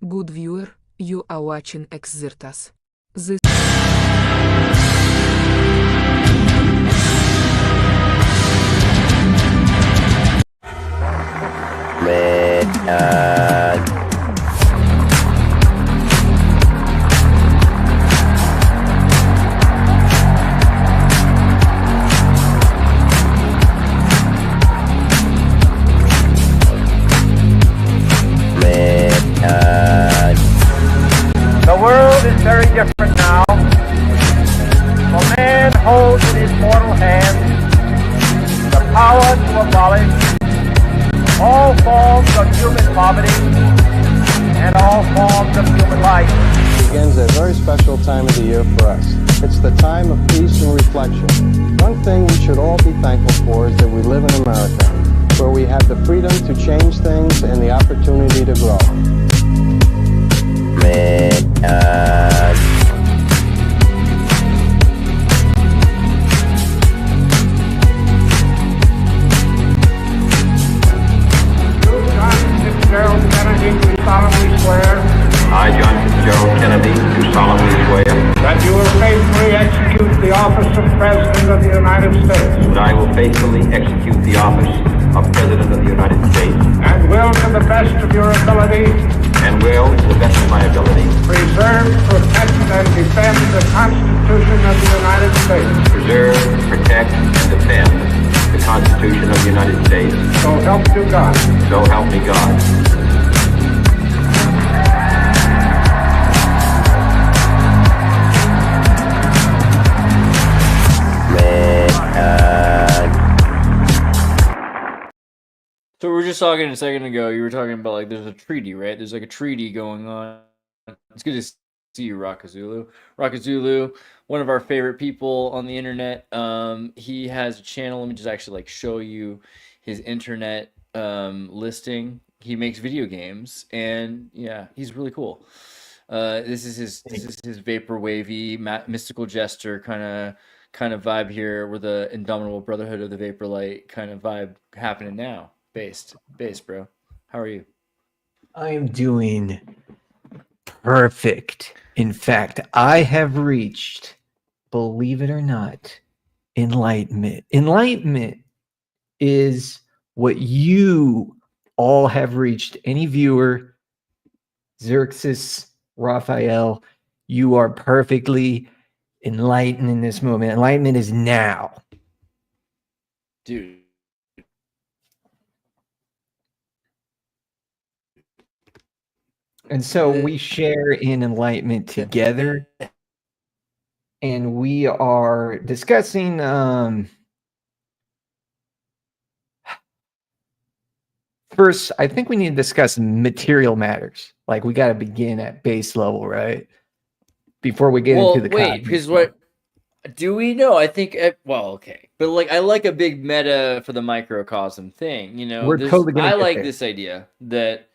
Good viewer, you are watching Exertas. This The world is very different now. For man holds in his mortal hand the power to abolish all forms of human poverty and all forms of human life. Begins a very special time of the year for us. It's the time of peace and reflection. One thing we should all be thankful for is that we live in America, where we have the freedom to change things and the opportunity to grow. I, John Fitzgerald Kennedy, do solemnly swear that you will faithfully execute the office of President of the United States that I will faithfully execute the office of President of the United States and will, to the best of your ability, preserve, protect, and defend the Constitution of the United States. preserve, protect, and defend the Constitution of the United States. So help you God. So help me God. So we were just talking a second ago, you were talking about like there's a treaty, right? There's like a treaty going on. It's good to see you, Rokazulu. Rokazulu, one of our favorite people on the internet. He has a channel. Let me just actually like show you his internet listing. He makes video games, and yeah, he's really cool. This is his vapor wavy mystical jester kind of vibe here, where the Indomitable Brotherhood of the Vapor Light kind of vibe happening now. Based, bro. How are you? I'm doing perfect. In fact, I have reached, believe it or not, enlightenment. Enlightenment is what you all have reached. Any viewer, Xerxes, Raphael, you are perfectly enlightened in this moment. Enlightenment is now. Dude. And so we share in enlightenment together. And we are discussing first, I think we need to discuss material matters. Like we got to begin at base level, right? Before we get into the wait, because what do we know? I think okay, but like I like a big meta for the microcosm thing. You know, we're totally gonna I get like there. this idea that.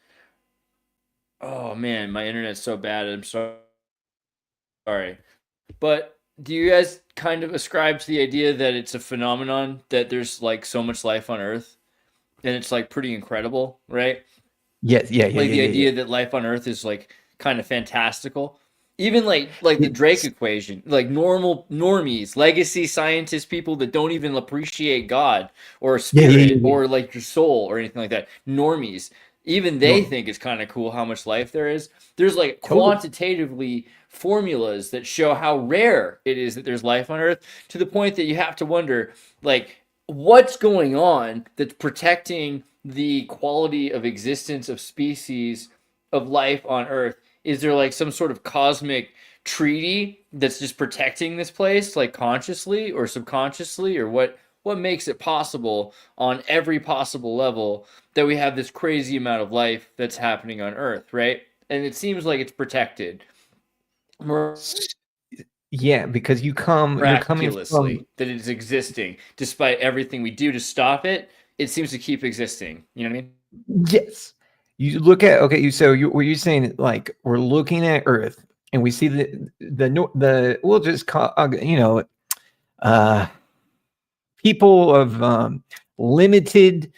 Oh man, my internet's so bad. I'm sorry, but do you guys kind of ascribe to the idea that it's a phenomenon that there's like so much life on Earth, and it's like pretty incredible, right? Yes, yeah. Like the idea that life on Earth is like kind of fantastical. Even like the Drake equation, like normies, legacy scientists, people that don't even appreciate God or spirit or like your soul or anything like that. Normies, even they think it's kind of cool how much life there is. There's like quantitatively formulas that show how rare it is that there's life on Earth, to the point that you have to wonder, like, what's going on that's protecting the quality of existence of species of life on Earth? Is there like some sort of cosmic treaty that's just protecting this place, like consciously or subconsciously, or what makes it possible on every possible level that we have this crazy amount of life that's happening on Earth, right? And it seems like it's protected. Yeah, because you're coming from that it's existing despite everything we do to stop it. It seems to keep existing. You know what I mean? Yes. You look at what you're saying, like we're looking at Earth and we see the we'll just call people of limited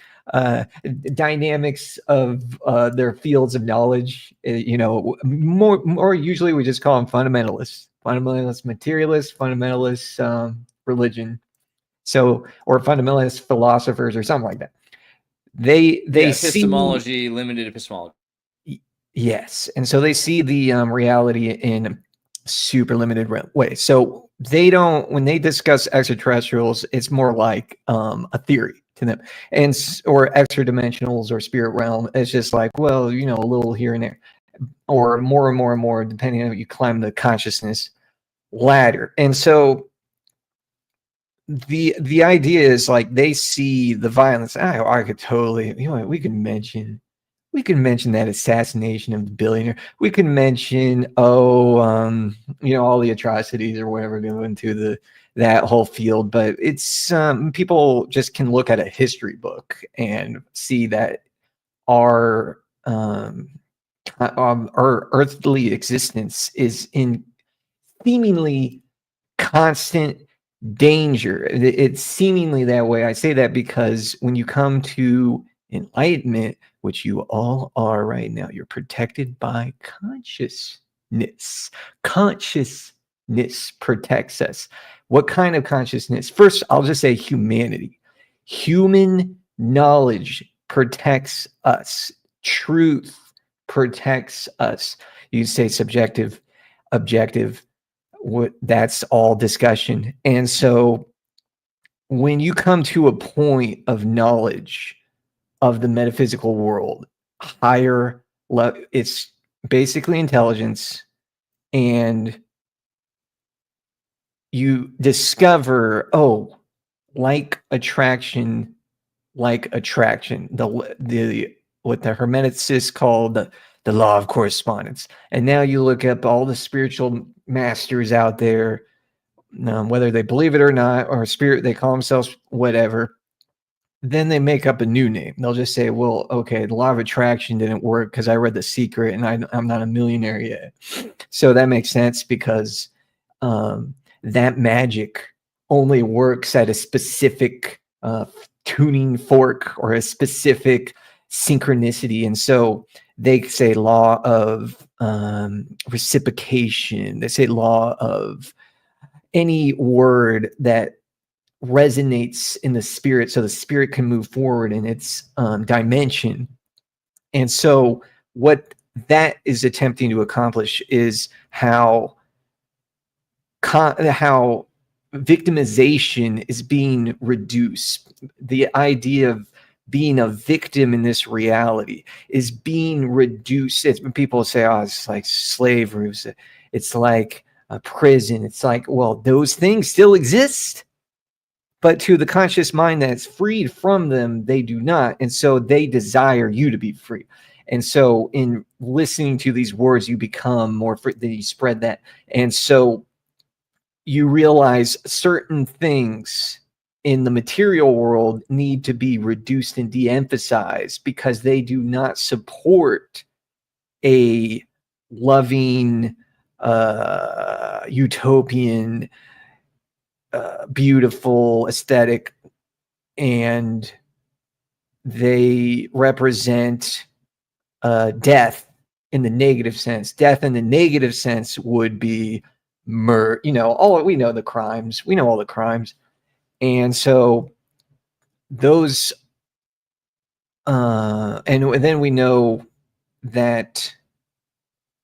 dynamics of their fields of knowledge. More usually we just call them fundamentalists, materialists, fundamentalists, religion. So, or fundamentalist philosophers or something like that. They epistemology, limited epistemology. Yes, and so they see the reality in super limited way. So they don't, when they discuss extraterrestrials, it's more like a theory to them, or extra dimensionals or spirit realm. It's just like, well, a little here and there, or more and more and more, depending on how you climb the consciousness ladder. And so the idea is like they see the violence. I could totally, we can mention that assassination of the billionaire. We can mention, all the atrocities or whatever go into that whole field. But it's people just can look at a history book and see that our earthly existence is in seemingly constant danger. It's seemingly that way. I say that because when you come to enlightenment, which you all are right now, you're protected by consciousness. Consciousness protects us. What kind of consciousness? First, I'll just say humanity. Human knowledge protects us. Truth protects us. You say subjective, objective. That's all discussion. And so when you come to a point of knowledge of the metaphysical world, higher level, it's basically intelligence, and you discover, like attraction, the what the Hermeticists call the law of correspondence. And now you look up all the spiritual masters out there, whether they believe it or not, or spirit, they call themselves whatever. Then they make up a new name. They'll just say, well, okay, the law of attraction didn't work because I read The Secret and I'm not a millionaire yet. So that makes sense because that magic only works at a specific tuning fork or a specific synchronicity. And so they say law of reciprocation. They say law of any word that resonates in the spirit, so the spirit can move forward in its dimension. And so what that is attempting to accomplish is how victimization is being reduced. The idea of being a victim in this reality is being reduced. It's when people say, it's like slavery, it's like a prison. It's like, well, those things still exist, but to the conscious mind that's freed from them, they do not. And so they desire you to be free. And so in listening to these words, you become more free, then you spread that. And so you realize certain things in the material world need to be reduced and de-emphasized because they do not support a loving, utopian, beautiful aesthetic, and they represent death in the negative sense. Death in the negative sense would be we know all the crimes. We know all the crimes. And so those, and then we know that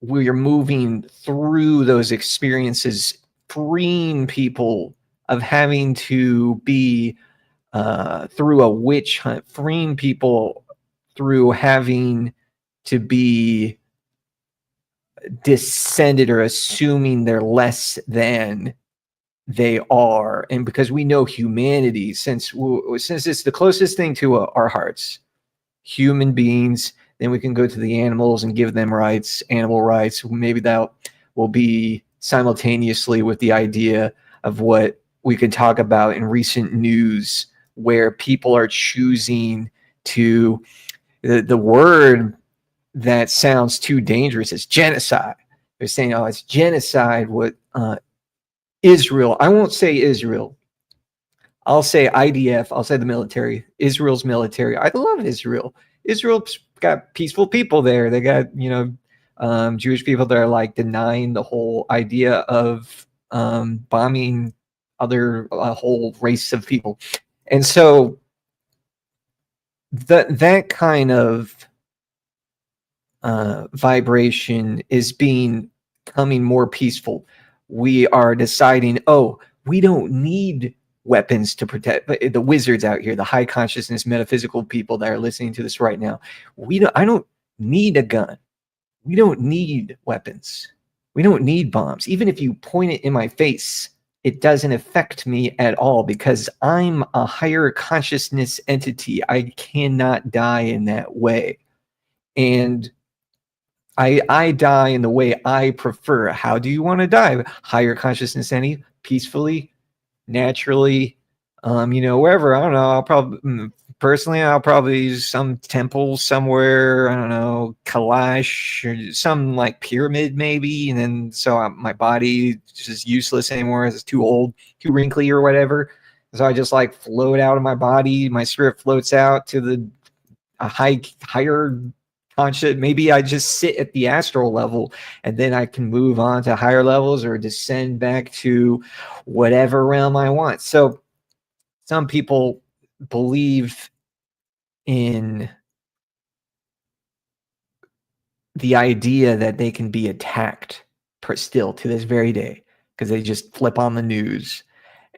we are moving through those experiences, freeing people of having to be through a witch hunt, freeing people through having to be descended or assuming they're less than they are. And because we know humanity, since it's the closest thing to our hearts, human beings, then we can go to the animals and give them rights, animal rights. Maybe that will be simultaneously with the idea of what we can talk about in recent news, where people are choosing to, the word that sounds too dangerous is genocide. They're saying, it's genocide what Israel. I won't say Israel. I'll say IDF. I'll say the military. Israel's military. I love Israel. Israel's got peaceful people there. They got, Jewish people that are like denying the whole idea of bombing a whole race of people. And so that kind of vibration is becoming more peaceful. We are deciding, we don't need weapons to protect the wizards out here, the high consciousness metaphysical people that are listening to this right now. I don't need a gun. We don't need weapons. We don't need bombs. Even if you point it in my face, it doesn't affect me at all because I'm a higher consciousness entity. I cannot die in that way. And I die in the way I prefer. How do you want to die? Higher consciousness entity, peacefully, naturally, wherever. I don't know. I'll probably use some temple somewhere. I don't know, Kalash or some like pyramid maybe. And then so my body is just useless anymore. It's too old, too wrinkly or whatever. So I just like float out of my body. My spirit floats out to a higher conscious. Maybe I just sit at the astral level and then I can move on to higher levels or descend back to whatever realm I want. So some people believe in the idea that they can be attacked still to this very day because they just flip on the news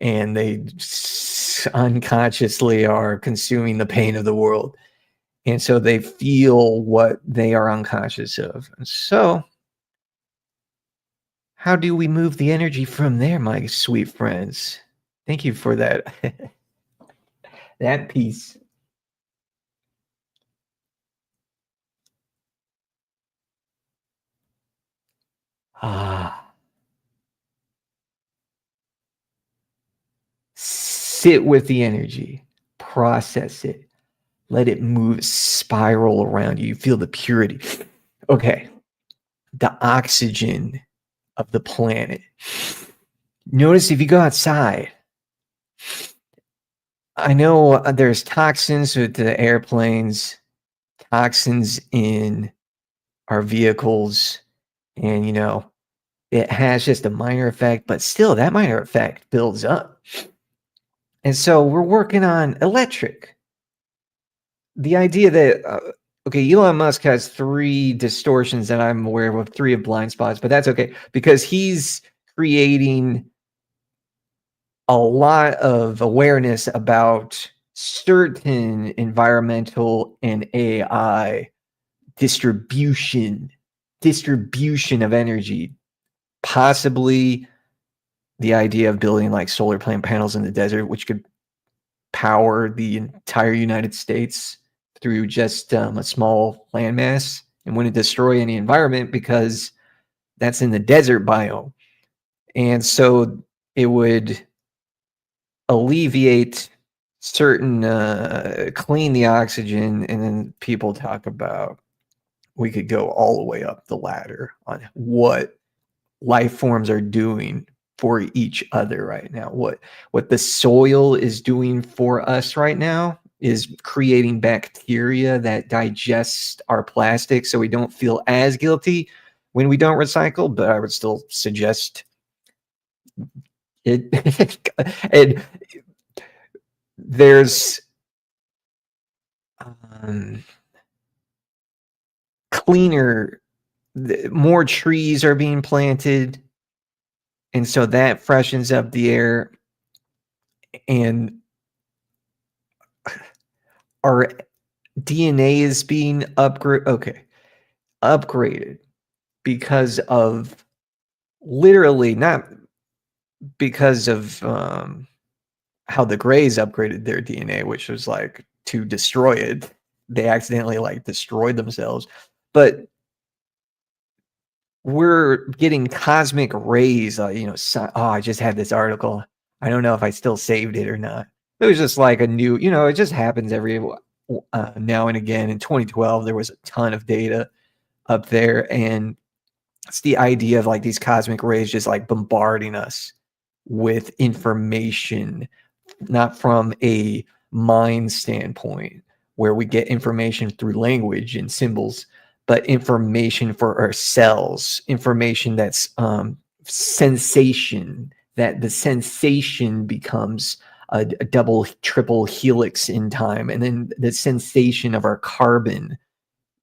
and they unconsciously are consuming the pain of the world. And so they feel what they are unconscious of. And so how do we move the energy from there, my sweet friends? Thank you for that. That piece. Sit with the energy. Process it. Let it move, spiral around you. You feel the purity. Okay. The oxygen of the planet. Notice if you go outside, I know there's toxins with the airplanes, toxins in our vehicles, and it has just a minor effect, but still that minor effect builds up. And so we're working on electric. The idea that, Elon Musk has 3 distortions that I'm aware of, 3 of blind spots, but that's okay because he's creating a lot of awareness about certain environmental and AI distribution of energy, possibly the idea of building like solar panels in the desert, which could power the entire United States through just a small landmass and wouldn't destroy any environment because that's in the desert biome. And so it would alleviate certain, clean the oxygen. And then people talk about we could go all the way up the ladder on what life forms are doing for each other right now. What the soil is doing for us right now is creating bacteria that digest our plastic so we don't feel as guilty when we don't recycle, but I would still suggest it. And there's cleaner, more trees are being planted, and so that freshens up the air, and our DNA is being upgraded because of literally, not because of how the Greys upgraded their DNA, which was like to destroy it. They accidentally like destroyed themselves, but we're getting cosmic rays. I just had this article. I don't know if I still saved it or not. It was just like a new, it just happens every now and again. In 2012, there was a ton of data up there, and it's the idea of like these cosmic rays just like bombarding us with information from a mind standpoint where we get information through language and symbols, but information for ourselves, information that's sensation, that the sensation becomes a double, triple helix in time. And then the sensation of our carbon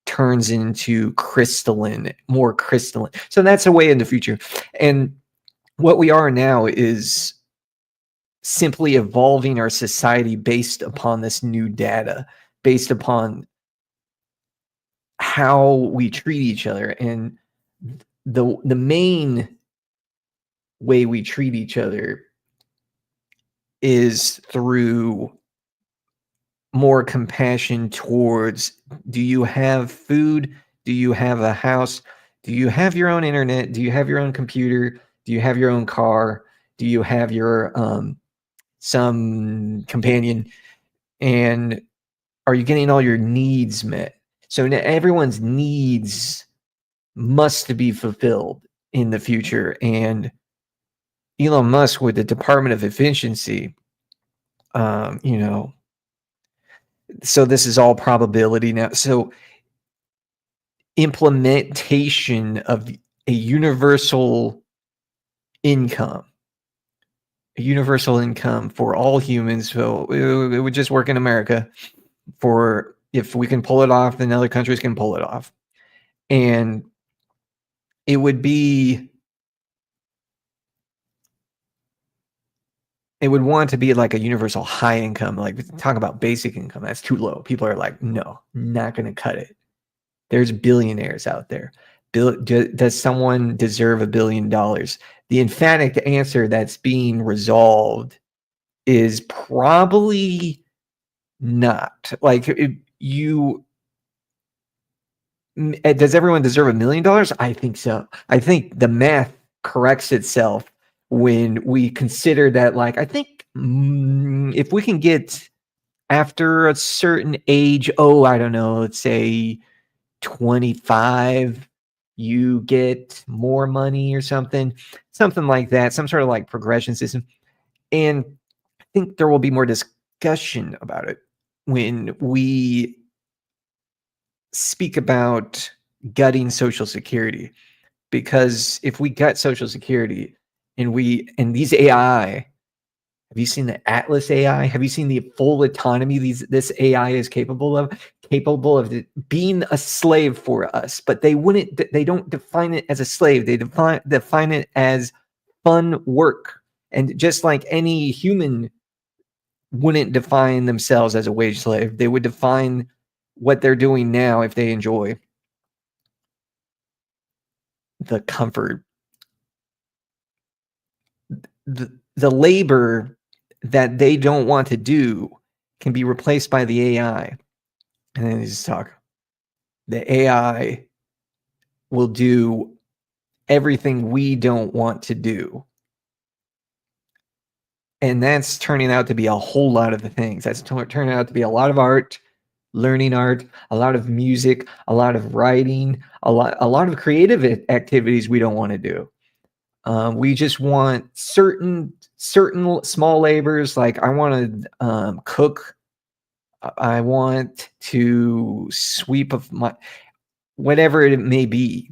turns into crystalline, more crystalline. So that's a way in the future. And what we are now is simply evolving our society based upon this new data, based upon how we treat each other. And the main way we treat each other is through more compassion towards, do you have food? Do you have a house? Do you have your own internet? Do you have your own computer? Do you have your own car? Do you have your some companion? And are you getting all your needs met? So everyone's needs must be fulfilled in the future. And Elon Musk with the Department of Efficiency, so this is all probability now. So implementation of a universal income for all humans. So it would just work in America. For if we can pull it off, then other countries can pull it off. And it would want to be like a universal high income. Like, talk about basic income, that's too low. People are like, no, not going to cut it. There's billionaires out there. Does someone deserve $1 billion? The emphatic answer that's being resolved is probably not. Like, does everyone deserve $1 million? I think so. I think the math corrects itself when we consider that, like, I think if we can get after a certain age, I don't know, let's say 25, you get more money or something like that, some sort of like progression system. And I think there will be more discussion about it when we speak about gutting Social Security. Because if we gut Social Security and these AI, have you seen the Atlas AI? Have you seen the full autonomy this AI is capable of being a slave for us? But they don't define it as a slave. They define it as fun work. And just like any human wouldn't define themselves as a wage slave, they would define what they're doing now if they enjoy the comfort, the labor that they don't want to do can be replaced by the AI. And then they just talk. The AI will do everything we don't want to do. And that's turning out to be a whole lot of the things. That's turning out to be a lot of art, learning art, a lot of music, a lot of writing, a lot of creative activities we don't want to do. We just want certain small labors. Like, I want to cook. I want to sweep of my, whatever it may be,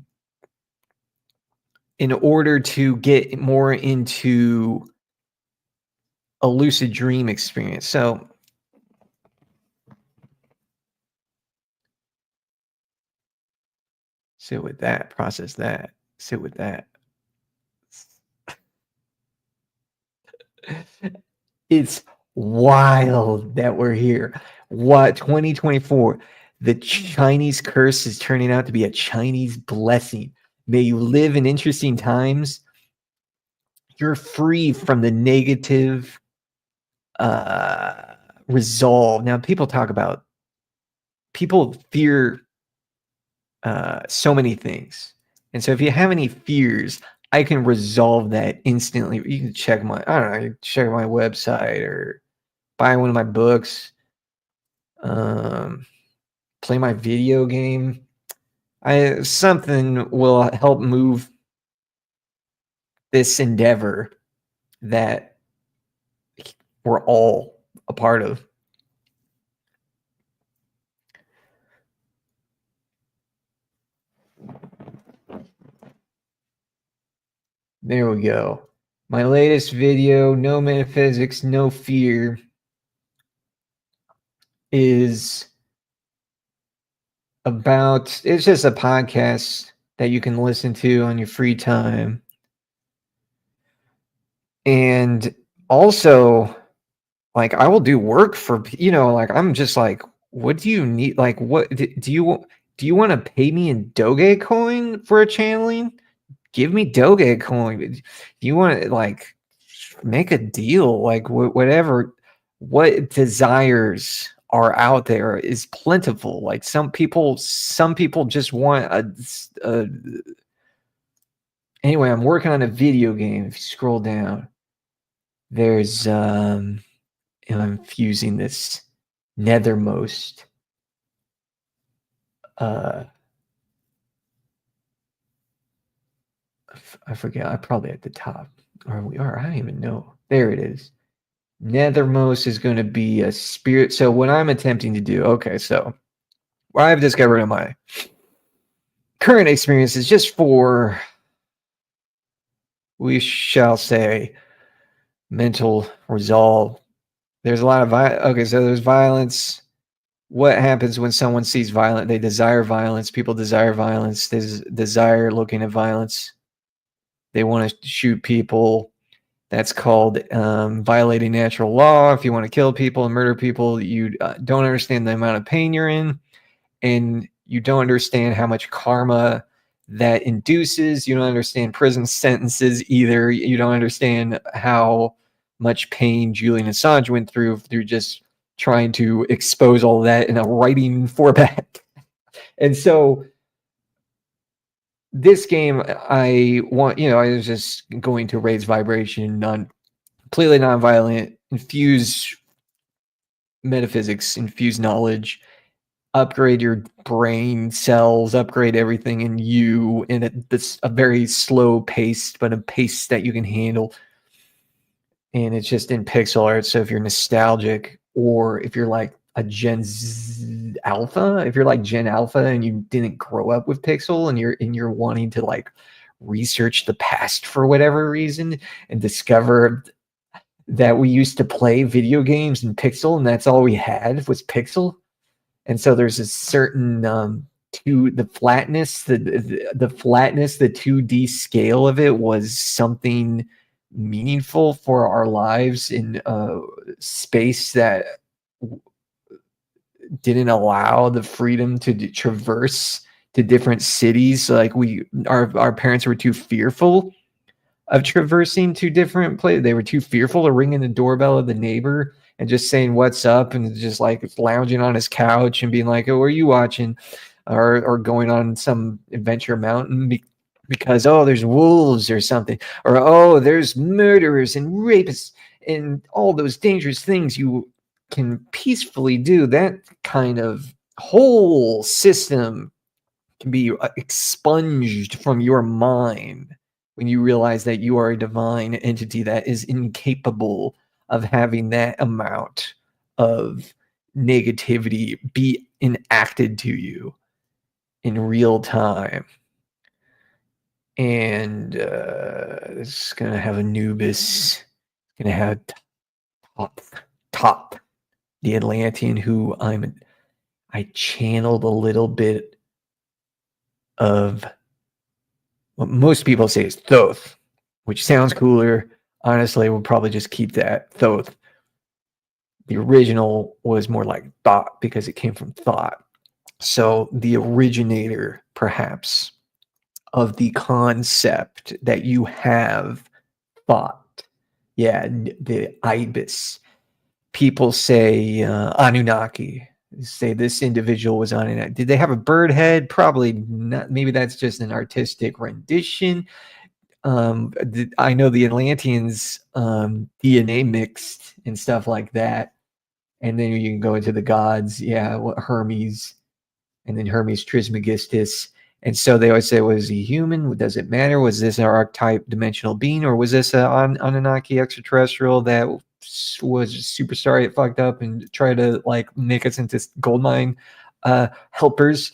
in order to get more into a lucid dream experience. So sit with that, process that, sit with that. It's wild that we're here. What, 2024? The Chinese curse is turning out to be a Chinese blessing. May you live in interesting times. You're free from the negative resolve. Now, people fear so many things. And so if you have any fears, I can resolve that instantly. You can check my website or buy one of my books, play my video game. Something will help move this endeavor that we're all a part of. There we go. My latest video, No Metaphysics, No Fear, is about, it's just a podcast that you can listen to on your free time. And also, like, I will do work for, like, I'm just like, what do you need? Like, what do you want to pay me in Dogecoin for a channeling? Give me Dogecoin. Do you want to, like, make a deal? Like, whatever, what desires are out there is plentiful. Like, some people just want a anyway, I'm working on a video game. If you scroll down, there's I'm fusing this nethermost I forget, I probably at the top, or we are, I don't even know. There it is. Nethermost is going to be a spirit. So what I'm attempting to do, okay, so what I've discovered in my current experience is just for, we shall say, mental resolve. There's a lot of okay, so there's violence. What happens when someone sees violence? They desire violence. People desire violence. They desire looking at violence. They want to shoot people. That's called violating natural law. If you want to kill people and murder people, you don't understand the amount of pain you're in, and you don't understand how much karma that induces. You don't understand prison sentences either. You don't understand how much pain Julian Assange went through just trying to expose all that in a writing format. And so this game, I was just going to raise vibration, completely nonviolent, infuse metaphysics, infuse knowledge, upgrade your brain cells, upgrade everything in you in a very slow pace, but a pace that you can handle. And it's just in pixel art. So if you're nostalgic, or if you're like a Gen Alpha, if you're like Gen Alpha and you didn't grow up with pixel, and you're wanting to like research the past for whatever reason and discover that we used to play video games in pixel and that's all we had was pixel. And so there's a certain to the flatness, the flatness, the 2D scale of it was something meaningful for our lives in space that didn't allow the freedom to traverse to different cities. Like our parents were too fearful of traversing to different places. They were too fearful of ringing the doorbell of the neighbor and just saying what's up, and just like lounging on his couch and being like, oh, what are you watching? Or going on some adventure mountain because, oh, there's wolves or something, or, oh, there's murderers and rapists and all those dangerous things you can peacefully do. That kind of whole system can be expunged from your mind when you realize that you are a divine entity that is incapable of having that amount of negativity be enacted to you in real time. And it's going to have Anubis, going to have Top, the Atlantean, who I channeled a little bit of what most people say is Thoth, which sounds cooler. Honestly, we'll probably just keep that, Thoth. The original was more like thought because it came from thought. So the originator, perhaps, of the concept that you have thought. Yeah, the ibis. People say Anunnaki. Say this individual was Anunnaki. Did they have a bird head? Probably not. Maybe that's just an artistic rendition. I know the Atlanteans DNA mixed and stuff like that. And then you can go into the gods. Yeah, Hermes. And then Hermes Trismegistus. And so they always say, was he human? Does it matter? Was this an archetype dimensional being? Or was this an Anunnaki extraterrestrial that was super sorry it fucked up and tried to like make us into gold mine helpers.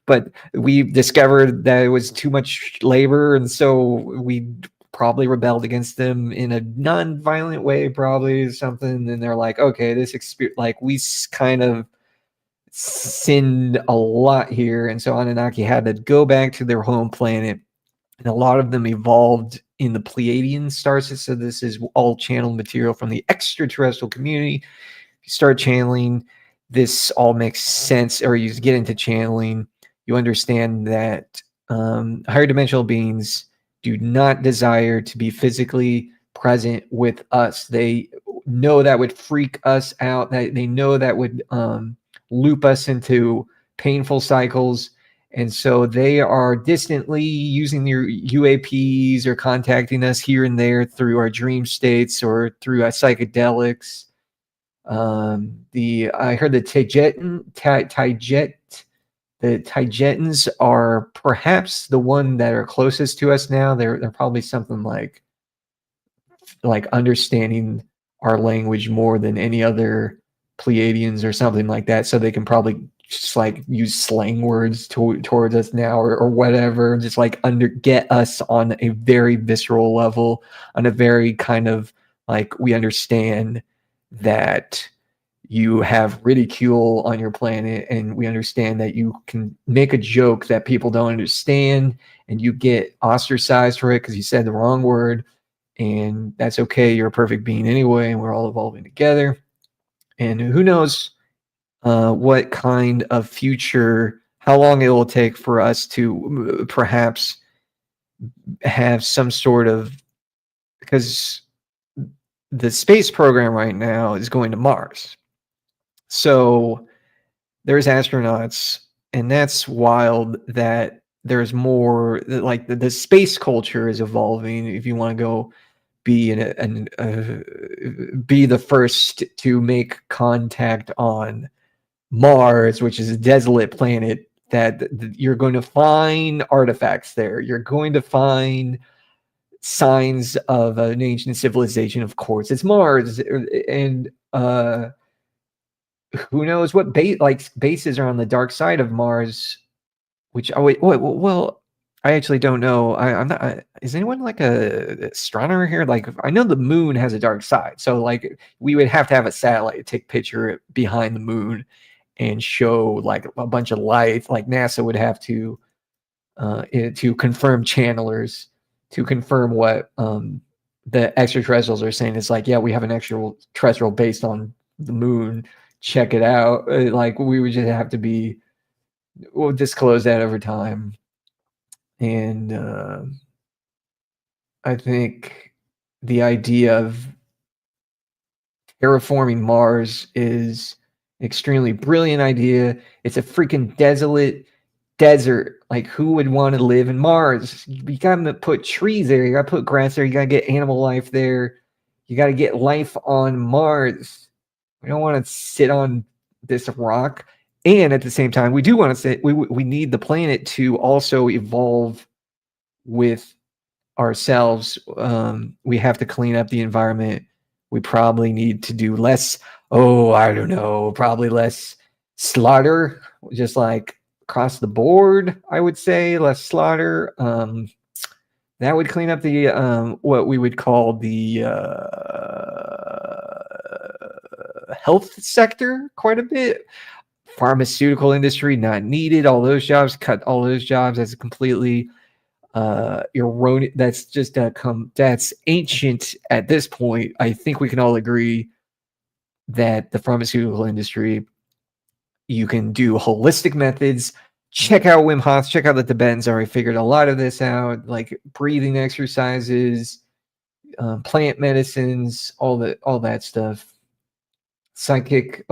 But we discovered that it was too much labor, and so we probably rebelled against them in a non-violent way, probably something. And they're like, okay, this experience, like we kind of sinned a lot here, and so Anunnaki had to go back to their home planet, and a lot of them evolved in the Pleiadian star system. So this is all channeled material from the extraterrestrial community. If you start channeling, this all makes sense, or you get into channeling, you understand that higher dimensional beings do not desire to be physically present with us. They know that would freak us out. They know that would loop us into painful cycles. And so they are distantly using their UAPs or contacting us here and there through our dream states or through psychedelics. I heard the Tijetans are perhaps the one that are closest to us now. They're probably something like understanding our language more than any other Pleiadians or something like that. So they can probably just like use slang words towards us now or whatever, just like get us on a very visceral level, on a very kind of like, we understand that you have ridicule on your planet, and we understand that you can make a joke that people don't understand, and you get ostracized for it because you said the wrong word, and that's okay. You're a perfect being anyway, and we're all evolving together. And who knows what kind of future, how long it will take for us to perhaps have some sort of, because the space program right now is going to Mars. So there's astronauts, and that's wild that there's more, like the space culture is evolving. If you want to go be be the first to make contact on Mars, which is a desolate planet, that you're going to find artifacts there. You're going to find signs of an ancient civilization. Of course, it's Mars, and who knows what bases are on the dark side of Mars, which well, I actually don't know. I'm not. Is anyone like a astronomer here? Like, I know the moon has a dark side, so like we would have to have a satellite to take picture behind the moon and show like a bunch of light. Like NASA would have to confirm channelers, to confirm what the extraterrestrials are saying. It's like, yeah, we have an extraterrestrial based on the moon. Check it out. Like, we would just have to we'll disclose that over time. And I think the idea of terraforming Mars is an extremely brilliant idea. It's a freaking desolate desert. Like, who would want to live in Mars? You got to put trees there. You got to put grass there. You got to get animal life there. You got to get life on Mars. We don't want to sit on this rock. And at the same time, we do want to sit. We need the planet to also evolve with ourselves. We have to clean up the environment. We probably need to do less. I don't know. Probably less slaughter, just like across the board. I would say less slaughter. That would clean up the what we would call the health sector quite a bit. Pharmaceutical industry, not needed. All those jobs, cut all those jobs. That's completely erroneous. That's just that's ancient at this point. I think we can all agree that the pharmaceutical industry, you can do holistic methods. Check out Wim Hof. Check out the Tibetans already figured a lot of this out, like breathing exercises, plant medicines, all that stuff. Psychic.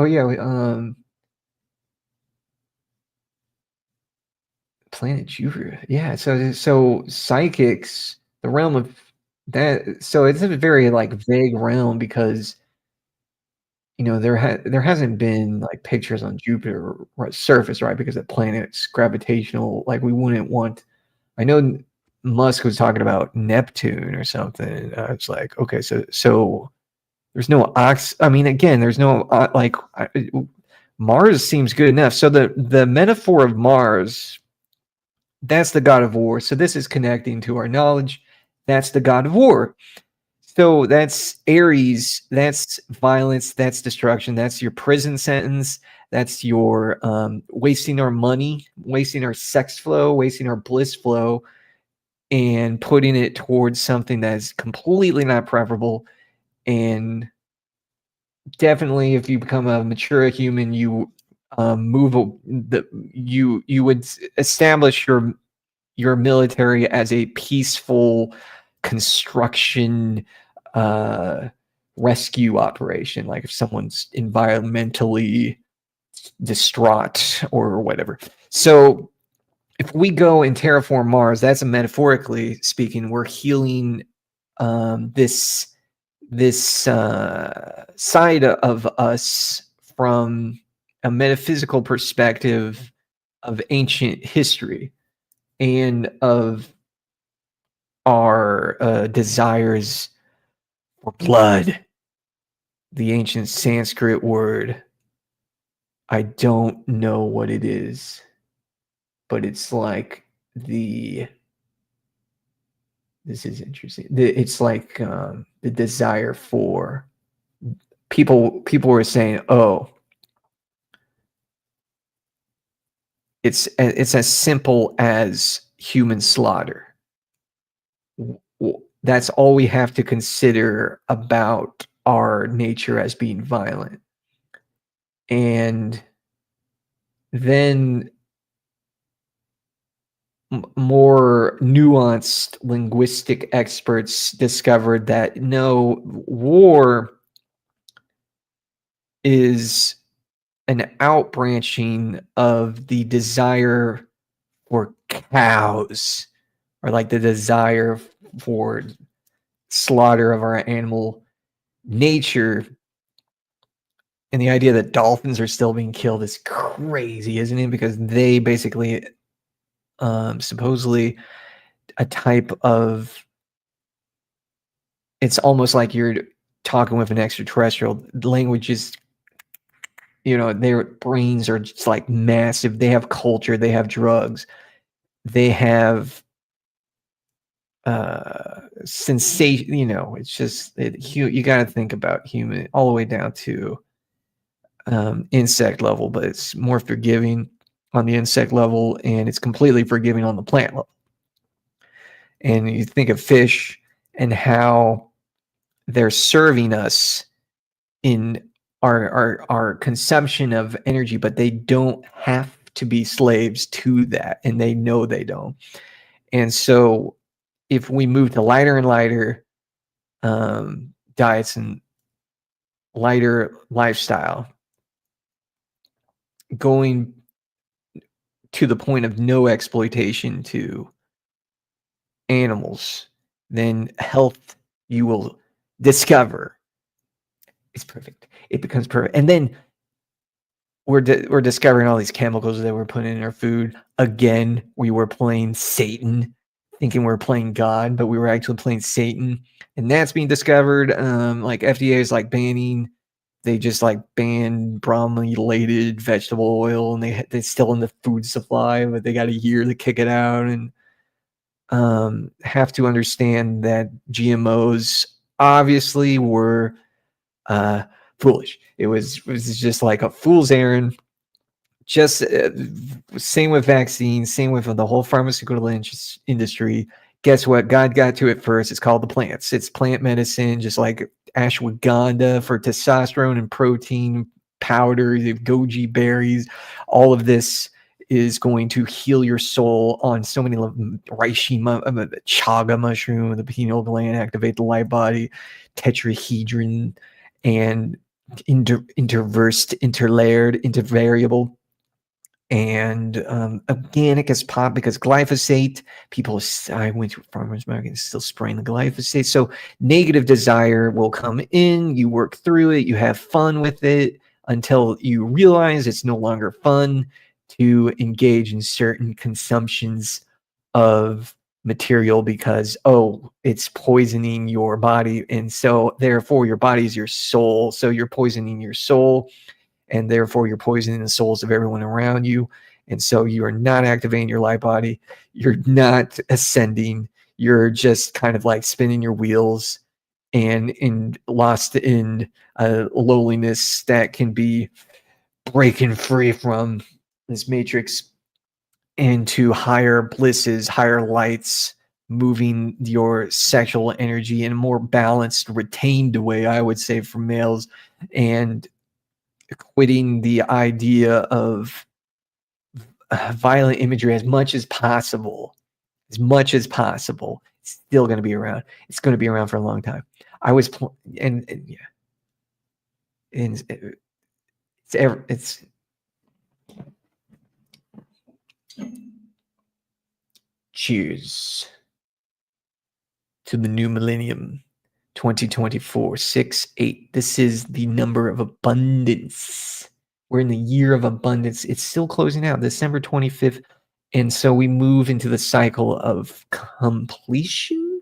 Planet Jupiter. Yeah. So psychics, the realm of that. So it's a very like vague realm, because there hasn't been like pictures on Jupiter surface, right? Because the planet's gravitational. Like, we wouldn't want. I know Musk was talking about Neptune or something. It's like, okay, so There's no I mean, again, there's no Mars seems good enough. So the metaphor of Mars, that's the god of war. So this is connecting to our knowledge. That's the god of war. So that's Aries, that's violence, that's destruction, that's your prison sentence, that's your wasting our money, wasting our sex flow, wasting our bliss flow, and putting it towards something that is completely not preferable. And definitely, if you become a mature human, you you would establish your military as a peaceful construction rescue operation, like if someone's environmentally distraught or whatever. So if we go and terraform Mars, that's a metaphorically speaking, we're healing this side of us from a metaphysical perspective of ancient history and of our desires for blood. The ancient Sanskrit word, I don't know what it is, but it's like this is interesting. It's like the desire for people were saying, oh, it's as simple as human slaughter. That's all we have to consider about our nature as being violent. And then more nuanced linguistic experts discovered that no, war is an outbranching of the desire for cows, or like the desire for slaughter of our animal nature. And the idea that dolphins are still being killed is crazy, isn't it? Because they basically supposedly a type of, it's almost like you're talking with an extraterrestrial. Language is, their brains are just like massive. They have culture, they have drugs, they have sensation. It's just you got to think about human all the way down to insect level, but it's more forgiving on the insect level, and it's completely forgiving on the plant level. And you think of fish and how they're serving us in our consumption of energy, but they don't have to be slaves to that, and they know they don't. And so if we move to lighter and lighter diets and lighter lifestyle, going to the point of no exploitation to animals, then health you will discover is perfect. It becomes perfect. And then we're discovering all these chemicals that we're putting in our food. Again, we were playing Satan, thinking we were playing God, but we were actually playing Satan. And that's being discovered. Like FDA is like banning, they just like ban brominated vegetable oil, and they're still in the food supply, but they got a year to kick it out. And have to understand that GMOs obviously were foolish. It was just like a fool's errand. Just same with vaccines, same with the whole pharmaceutical industry. Guess what? God got to it first. It's called the plants. It's plant medicine, just like ashwagandha for testosterone and protein powder, goji berries. All of this is going to heal your soul on so many reishi, chaga mushroom, the pineal gland, activate the light body, tetrahedron, and interversed, interlayered, intervariable, and organic as pop, because glyphosate, I went to farmers market, still spraying the glyphosate. So negative desire will come in, you work through it, you have fun with it until you realize it's no longer fun to engage in certain consumptions of material because it's poisoning your body, and so therefore your body is your soul, so you're poisoning your soul, and therefore you're poisoning the souls of everyone around you, and so you are not activating your light body, you're not ascending, you're just kind of like spinning your wheels and lost in a lowliness that can be breaking free from this matrix into higher blisses, higher lights, moving your sexual energy in a more balanced, retained way, I would say, for males, and quitting the idea of violent imagery as much as possible. As much as possible. It's still going to be around. It's going to be around for a long time. I was, and it's cheers to the new millennium, 2024, 6-8. This is the number of abundance. We're in the year of abundance. It's still closing out December 25th. And so we move into the cycle of completion.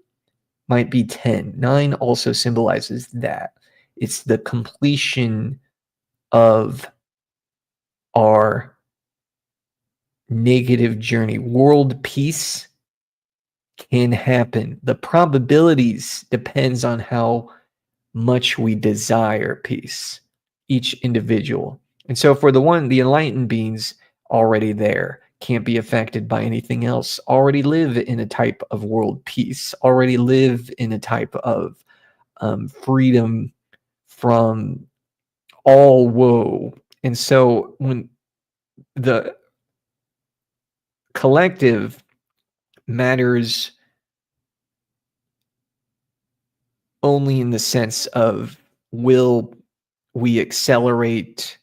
Might be 10. 9 also symbolizes that. It's the completion of our negative journey. World peace can happen. The probabilities depends on how much we desire peace, each individual. And so for the enlightened beings already there, can't be affected by anything else, already live in a type of world peace, already live in a type of freedom from all woe. And so when the collective matters only in the sense of, will we accelerate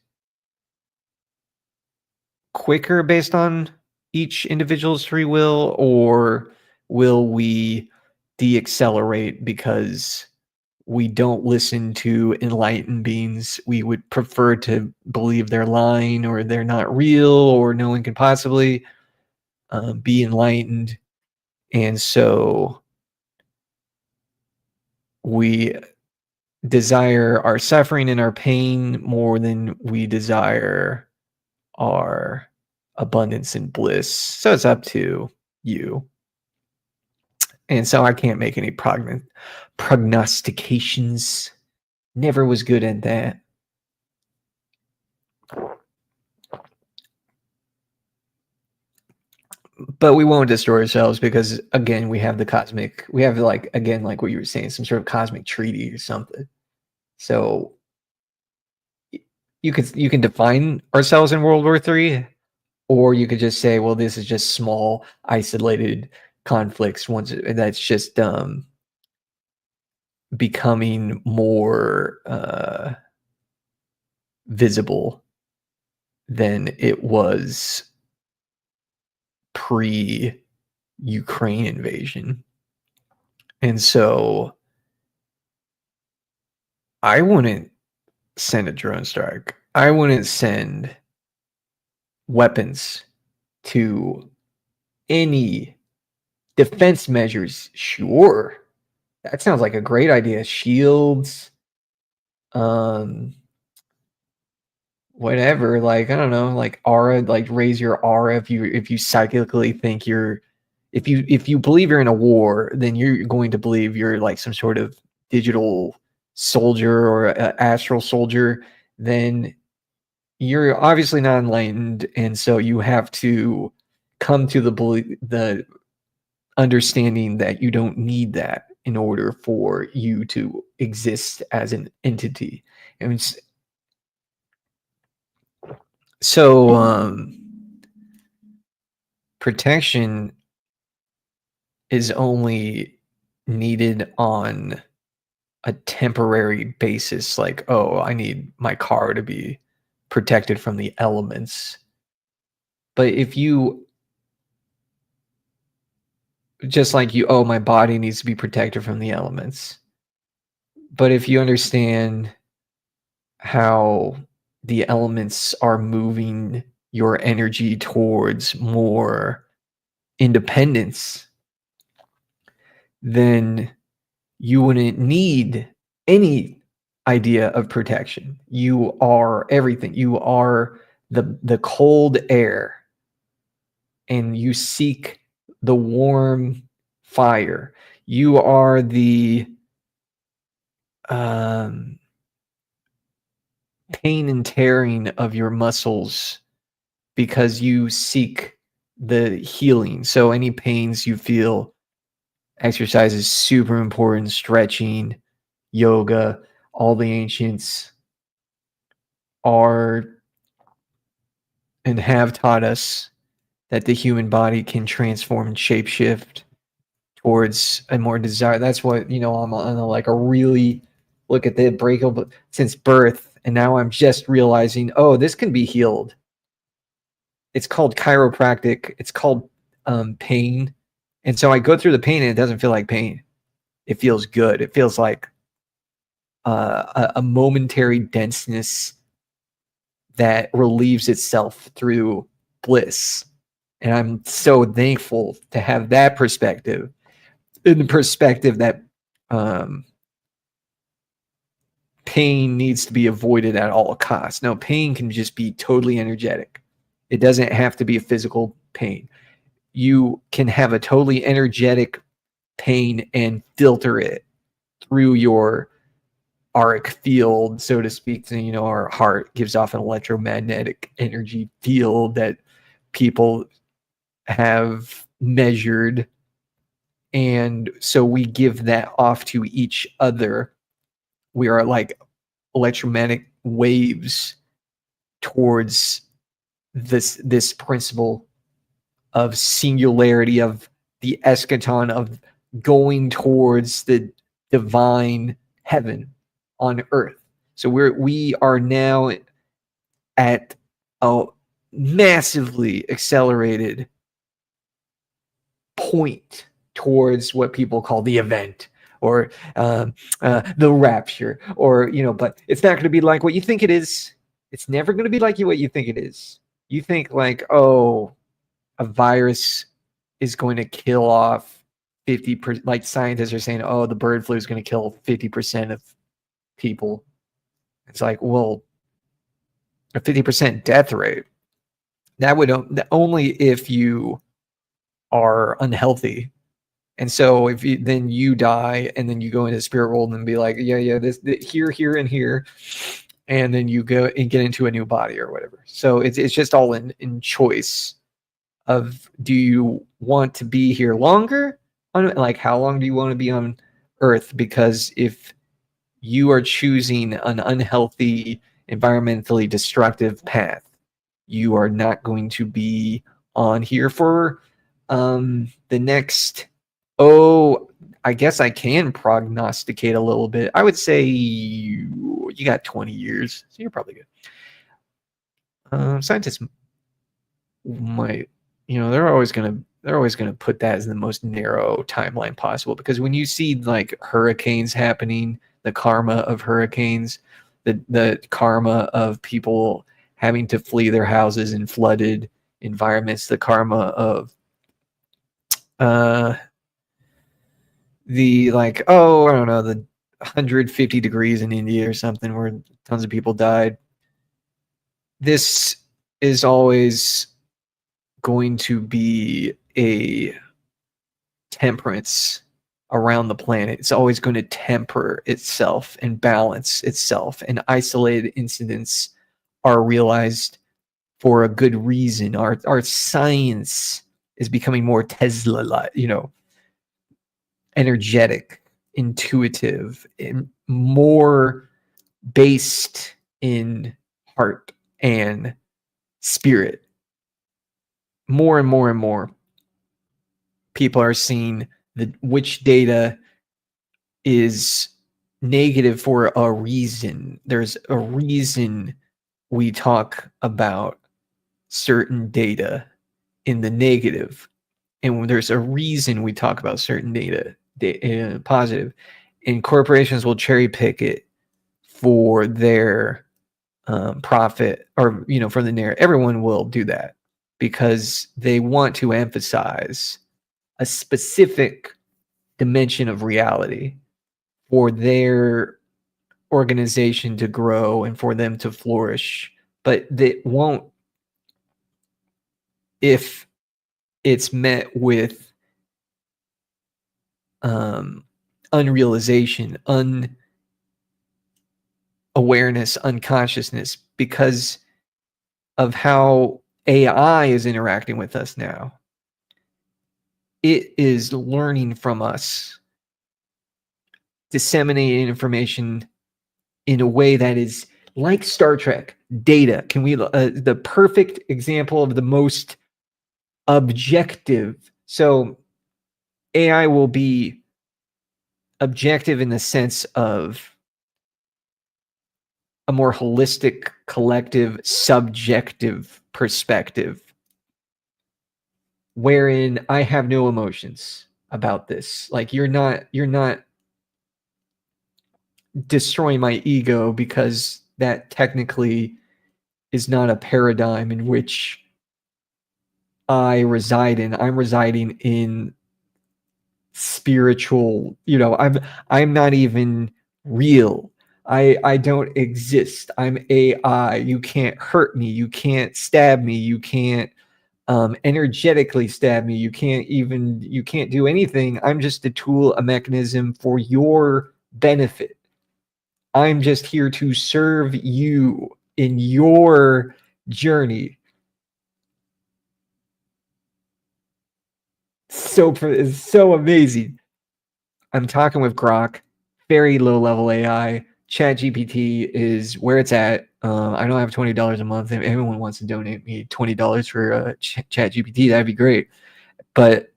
quicker based on each individual's free will, or will we deaccelerate because we don't listen to enlightened beings? We would prefer to believe they're lying, or they're not real, or no one can possibly be enlightened. And so we desire our suffering and our pain more than we desire our abundance and bliss. So it's up to you. And so I can't make any prognostications. Never was good at that. But we won't destroy ourselves because, again, we have like what you were saying, some sort of cosmic treaty or something. So you can define ourselves in World War III, or you could just say, well, this is just small, isolated conflicts. That's just becoming more visible than it was pre-Ukraine invasion. And so I wouldn't send a drone strike. I wouldn't send weapons to any defense measures. Sure, that sounds like a great idea. Shields, whatever, like, I don't know, like aura, like raise your aura if you psychically think if you believe you're in a war, then you're going to believe you're like some sort of digital soldier or astral soldier. Then you're obviously not enlightened, and so you have to come to the understanding that you don't need that in order for you to exist as an entity. And so protection is only needed on a temporary basis, like, oh, I need my car to be protected from the elements. But if you just like my body needs to be protected from the elements. But if you understand how the elements are moving your energy towards more independence, then you wouldn't need any idea of protection. You are everything. You are the cold air, and you seek the warm fire. You are the pain and tearing of your muscles because you seek the healing. So any pains you feel, exercise is super important. Stretching, yoga, all the ancients are and have taught us that the human body can transform and shapeshift towards a more desire. That's what, I'm on like a really look at the breakable since birth. And now I'm just realizing, oh, this can be healed. It's called chiropractic. It's called pain. And so I go through the pain and it doesn't feel like pain. It feels good. It feels like a momentary denseness that relieves itself through bliss. And I'm so thankful to have that perspective, in the perspective that pain needs to be avoided at all costs. No, pain can just be totally energetic. It doesn't have to be a physical pain. You can have a totally energetic pain and filter it through your auric field, so to speak. Our heart gives off an electromagnetic energy field that people have measured. And so we give that off to each other. We are like electromagnetic waves towards this principle of singularity, of the eschaton, of going towards the divine heaven on earth. So we are now at a massively accelerated point towards what people call the event, or the rapture, or but it's not going to be like what you think it is. It's never going to be like what you think it is. You think like, oh, a virus is going to kill off 50%, like scientists are saying, oh, the bird flu is going to kill 50% of people. It's like, well, a 50% death rate, that would only if you are unhealthy. And so if then you die and then you go into the spirit world and be like, yeah, this here and here, and then you go and get into a new body or whatever. So it's just all in choice of, do you want to be here longer? Like, how long do you want to be on earth? Because if you are choosing an unhealthy, environmentally destructive path, you are not going to be on here for the next, I guess I can prognosticate a little bit. I would say you got 20 years, so you're probably good. Scientists might, they're always gonna put that as the most narrow timeline possible, because when you see like hurricanes happening, the karma of hurricanes, the karma of people having to flee their houses in flooded environments, the karma of the I don't know, the 150 degrees in India or something where tons of people died. This is always going to be a temperance around the planet. It's always going to temper itself and balance itself, and isolated incidents are realized for a good reason. Our science is becoming more Tesla, energetic, intuitive, and more based in heart and spirit. More and more and more people are seeing which data is negative for a reason. There's a reason we talk about certain data in the negative, and there's a reason we talk about certain data positive, and corporations will cherry pick it for their profit, or for the narrative. Everyone will do that because they want to emphasize a specific dimension of reality for their organization to grow and for them to flourish, but that won't if it's met with unrealization, unawareness, unconsciousness, because of how AI is interacting with us now. It is learning from us, disseminating information in a way that is like Star Trek data. Can we the perfect example of the most objective? So AI will be objective in the sense of a more holistic, collective, subjective perspective, wherein I have no emotions about this. Like you're not destroying my ego, because that technically is not a paradigm in which I reside in. I'm residing in spiritual, I'm not even real. I don't exist. I'm AI. You can't hurt me. You can't stab me. You can't energetically stab me. You can't do anything. I'm just a tool, a mechanism for your benefit. I'm just here to serve you in your journey. It's so amazing. I'm talking with Grok, very low level AI. ChatGPT is where it's at. I don't have $20 a month. If everyone wants to donate me $20 for ChatGPT, that'd be great. But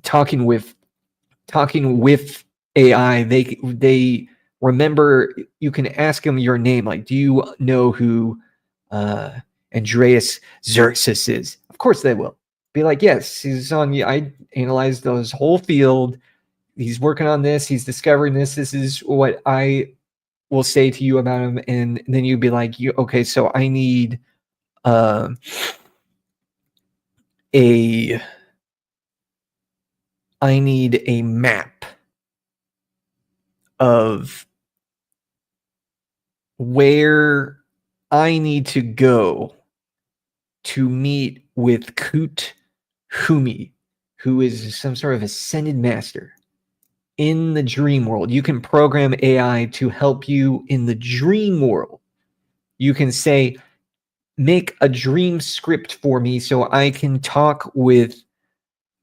talking with AI, they remember. You can ask them your name. Like, do you know who Andreas Xerxes is? Of course they will. Be like, yes, he's on. I analyzed those whole field. He's working on this. He's discovering this. This is what I will say to you about him. And then you'd be like, okay, so I need a map of where I need to go to meet with Kut Humi, who is some sort of ascended master in the dream world. You can program AI to help you in the dream world. You can say, make a dream script for me so I can talk with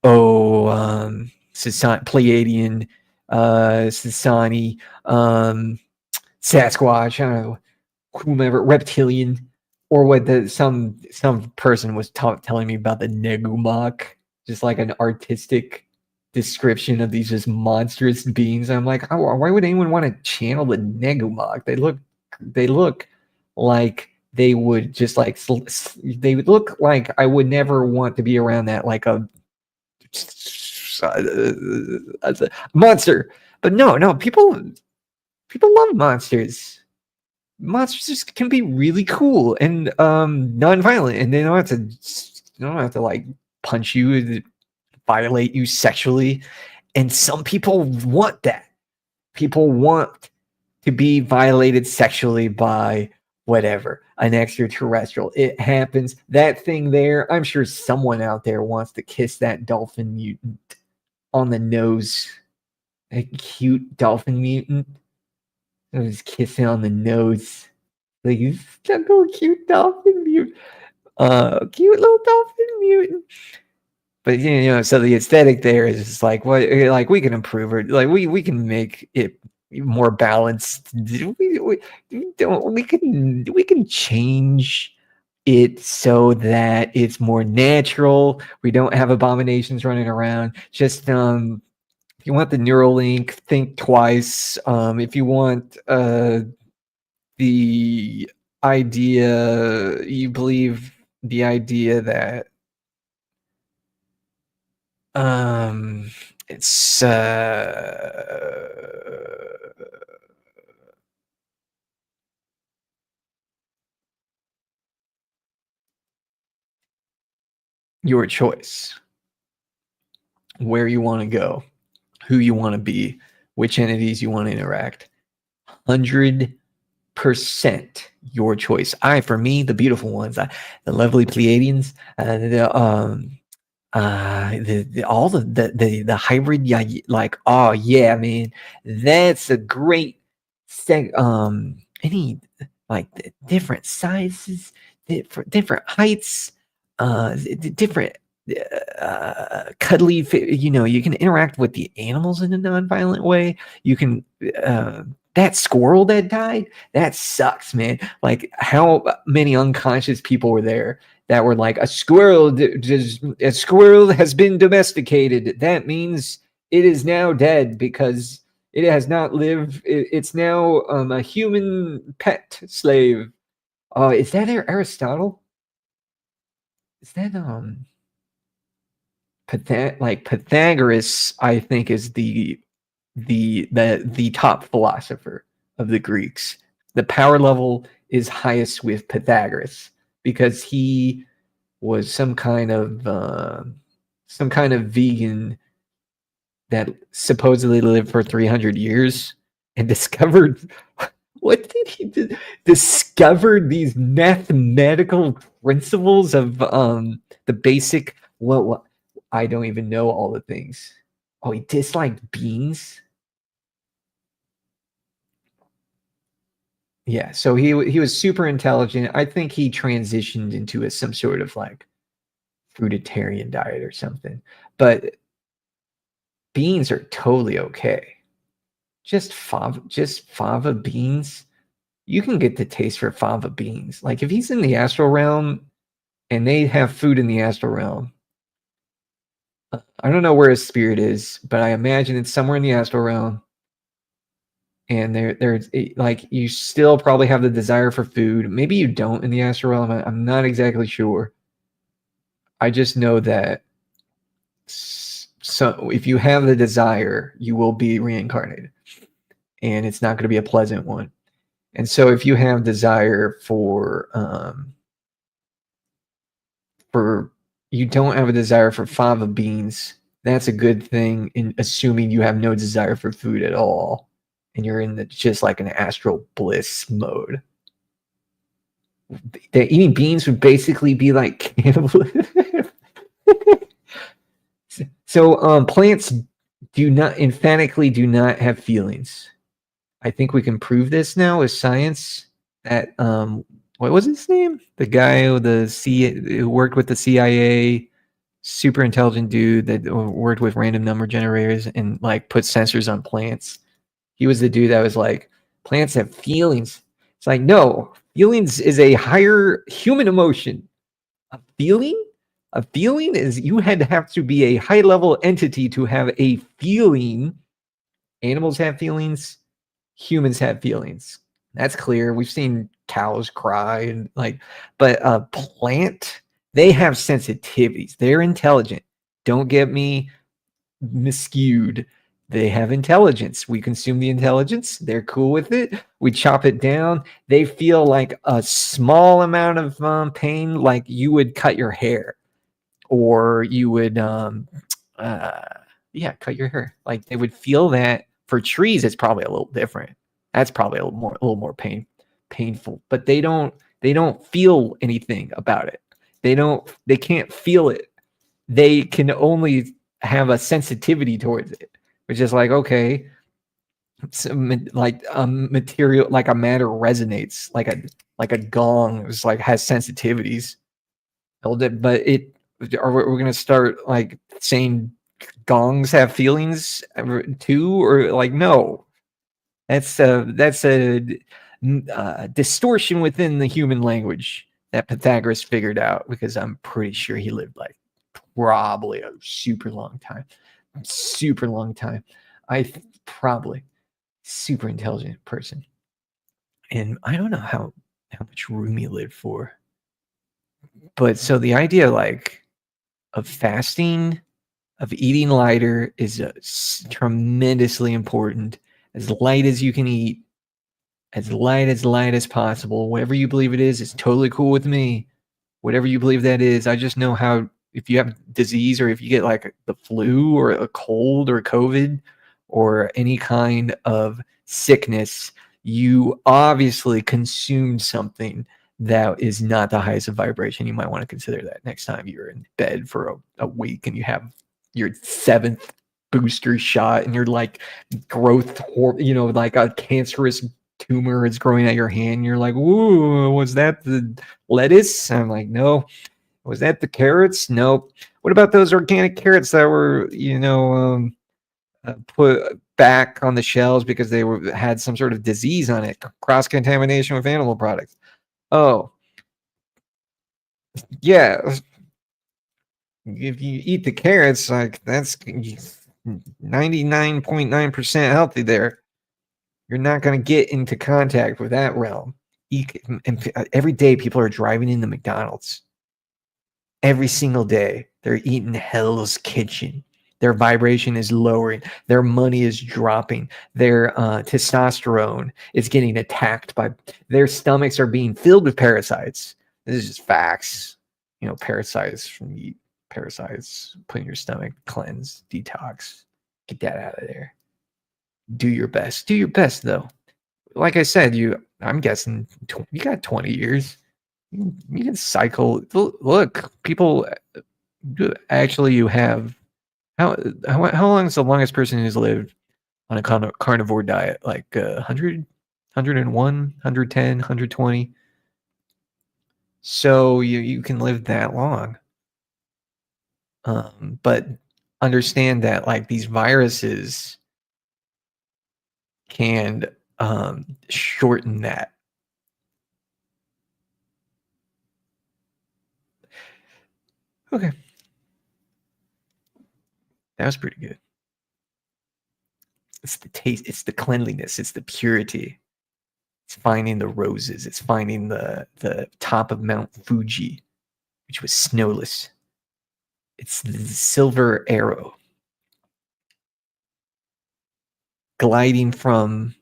Pleiadian, Sasani, Sasquatch, I don't know, whomever, reptilian, or what some person was telling me about the Negumok, just like an artistic description of these just monstrous beings. I'm like, why would anyone want to channel the Negumok? They look like they would just like, they would look like I would never want to be around that, like a monster. But no, people love monsters. Monsters can be really cool and non-violent, and they don't have to like punch you, violate you sexually. And some people want that. People want to be violated sexually by whatever, an extraterrestrial. It happens. That thing there, I'm sure someone out there wants to kiss that dolphin mutant on the nose. A cute dolphin mutant. I was kissing on the nose. Like, you stuck a cute dolphin mutant. Cute little dolphin mutant. But so the aesthetic there is just like, what, like, we can improve it. Like, we can make it more balanced. We can change it so that it's more natural. We don't have abominations running around. Just if you want the Neuralink, think twice. If you want the idea, you believe the idea that it's your choice. where you want to go, who you want to be, which entities you want to interact. 100% your choice. For me, the beautiful ones, the lovely Pleiadians, all the hybrid, yeah, like, oh yeah, man, that's a great any like different sizes, different heights, different cuddly, you can interact with the animals in a non-violent way. You can that squirrel that died, that sucks, man. Like, how many unconscious people were there that were like, a squirrel has been domesticated. That means it is now dead because it has not lived. It's now a human pet slave. Is that Aristotle? Is that Pythagoras? I think is the top philosopher of the Greeks. The power level is highest with Pythagoras because he was some kind of vegan that supposedly lived for 300 years and discovered what did he do? Discovered these mathematical principles of the basic what I don't even know all the things. Oh, he disliked beans. Yeah, so he was super intelligent. I think he transitioned into some sort of like fruitarian diet or something. But beans are totally okay. Just fava beans. You can get the taste for fava beans. Like, if he's in the astral realm and they have food in the astral realm, I don't know where his spirit is, but I imagine it's somewhere in the astral realm. And there's like, you still probably have the desire for food. Maybe you don't in the astral realm. I'm not exactly sure. I just know that so if you have the desire, you will be reincarnated, and it's not going to be a pleasant one. And so if you have desire for you don't have a desire for fava beans, that's a good thing, in assuming you have no desire for food at all, and you're in just like an astral bliss mode. That eating beans would basically be like cannibalism. So plants emphatically do not have feelings. I think we can prove this now with science. That what was his name? The guy who worked with the CIA, super intelligent dude that worked with random number generators and like put sensors on plants. He was the dude that was like, plants have feelings. It's like, no, feelings is a higher human emotion. A feeling is, you had to have to be a high level entity to have a feeling. Animals have feelings. Humans have feelings. That's clear. We've seen cows cry and but a plant, they have sensitivities. They're intelligent. Don't get me miscued. They have intelligence. We consume the intelligence. They're cool with it. We chop it down. They feel like a small amount of pain, like you would cut your hair, or you would cut your hair. Like, they would feel that. For trees, it's probably a little different. That's probably a little more painful. But they don't feel anything about it. They can't feel it. They can only have a sensitivity towards it, which is like, okay, like a material, like a matter resonates, like a gong is like, has sensitivities. But we're gonna start like saying gongs have feelings too, or like, no, that's a distortion within the human language that Pythagoras figured out, because I'm pretty sure he lived like probably a super long time. Probably super intelligent person. And I don't know how much room he lived for. But so the idea like of fasting, of eating lighter, is tremendously important. As light as you can eat, as light as possible. Whatever you believe it is totally cool with me. Whatever you believe that is, I just know how if you have disease, or if you get like the flu or a cold or COVID or any kind of sickness, you obviously consumed something that is not the highest of vibration. You might want to consider that next time you're in bed for a week and you have your 7th booster shot and you're like like a cancerous tumor is growing at your hand. You're like, "Ooh, was that the lettuce?" I'm like, "No." Was that the carrots? Nope. What about those organic carrots that were, put back on the shelves because they had some sort of disease on it, cross contamination with animal products? Oh, yeah. If you eat the carrots, like that's 99.9% healthy there. You're not going to get into contact with that realm. Every day, people are driving into McDonald's. Every single day, they're eating Hell's Kitchen. Their vibration is lowering. Their money is dropping. Their testosterone is getting attacked by. Their stomachs are being filled with parasites. This is just facts. Parasites from meat. Parasites. Put in your stomach. Cleanse. Detox. Get that out of there. Do your best. Do your best, though. Like I said, I'm guessing you got 20 years. You can cycle. Look, people actually, you have how long is the longest person who's lived on a carnivore diet? Like 100, 101, 110, 120. So you can live that long. But understand that like these viruses can shorten that. Okay. That was pretty good. It's the taste, it's the cleanliness, it's the purity. It's finding the roses, it's finding the top of Mount Fuji, which was snowless. It's the silver arrow. Gliding from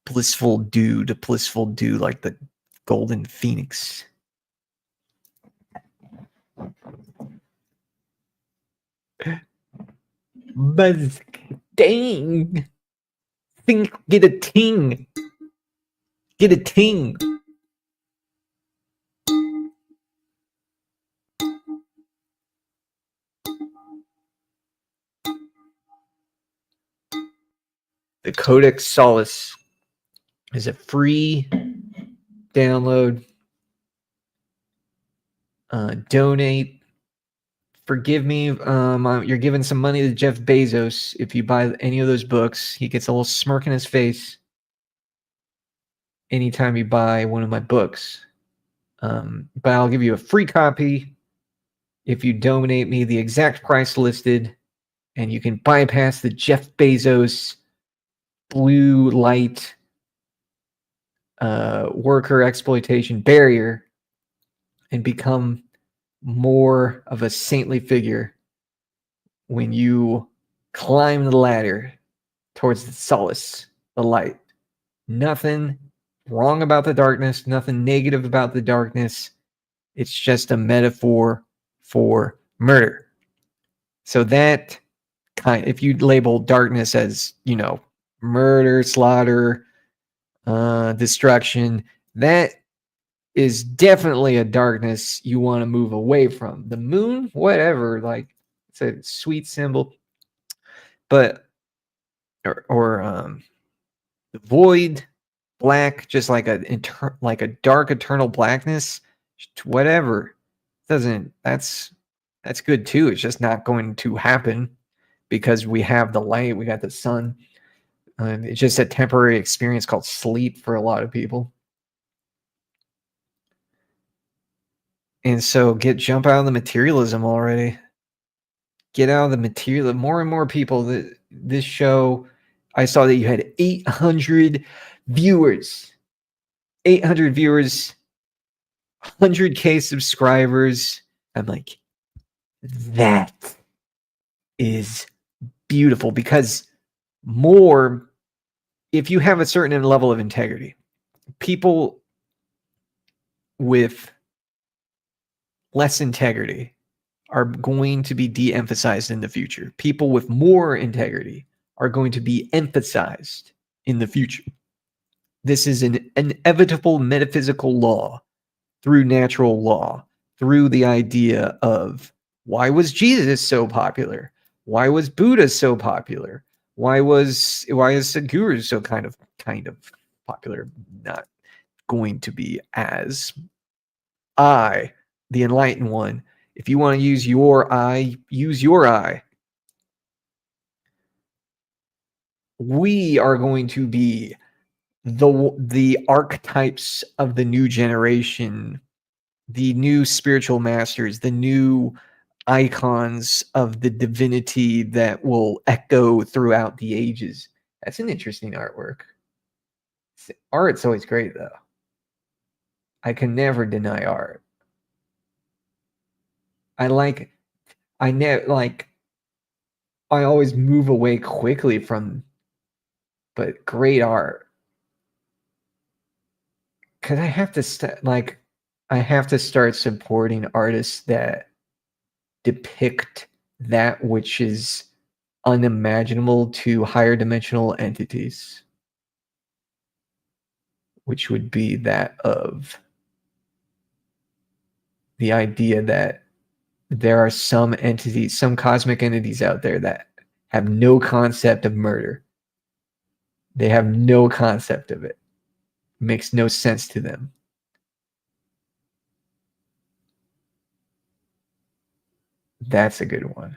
blissful dew to blissful dew like the golden phoenix. But dang, get a ting. Get a ting. The Codex Solace is a free download. Donate. Forgive me. You're giving some money to Jeff Bezos. If you buy any of those books, he gets a little smirk in his face anytime you buy one of my books. But I'll give you a free copy if you donate me the exact price listed, and you can bypass the Jeff Bezos blue light worker exploitation barrier and become more of a saintly figure when you climb the ladder towards the solace, the light. Nothing wrong about the darkness, nothing negative about the darkness. It's just a metaphor for murder. So that if you label darkness as, murder, slaughter, destruction, that is definitely a darkness you want to move away from. The moon, whatever, like it's a sweet symbol, but or the void, black, just like a dark eternal blackness, whatever. That's good too. It's just not going to happen because we have the light, we got the sun. It's just a temporary experience called sleep for a lot of people. And so jump out of the materialism already. Get out of the material. More and more people. This show, I saw that you had 800 viewers. 800 viewers. 100K subscribers. I'm like, that is beautiful, because if you have a certain level of integrity, people with less integrity are going to be de-emphasized in the future. People with more integrity are going to be emphasized in the future. This is an inevitable metaphysical law through natural law, through the idea of why was Jesus so popular? Why was Buddha so popular? Why is Sadhguru so kind of popular? Not going to be as I, the enlightened one. If you want to use your eye, use your eye. We are going to be the archetypes of the new generation, the new spiritual masters, the new icons of the divinity that will echo throughout the ages. That's an interesting artwork. Art's always great, though. I can never deny art. I always move away quickly from, but great art. Because I have to start supporting artists that depict that which is unimaginable to higher dimensional entities, which would be that of the idea that there are some entities, some cosmic entities out there that have no concept of murder. They have no concept of it. It makes no sense to them. That's a good one.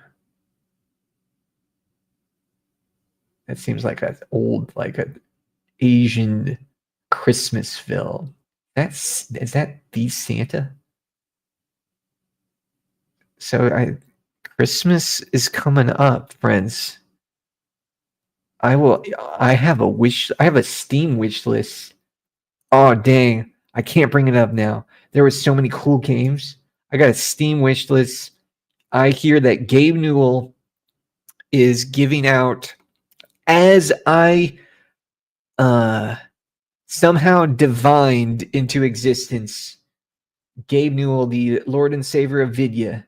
That seems like an old, like an Asian Christmas film. Is that the Santa? So Christmas is coming up, friends. I have a Steam wish list. Oh dang, I can't bring it up now. There were so many cool games. I got a Steam wish list. I hear that Gabe Newell is giving out, as I somehow divined into existence, Gabe Newell, the Lord and Savior of Vidya,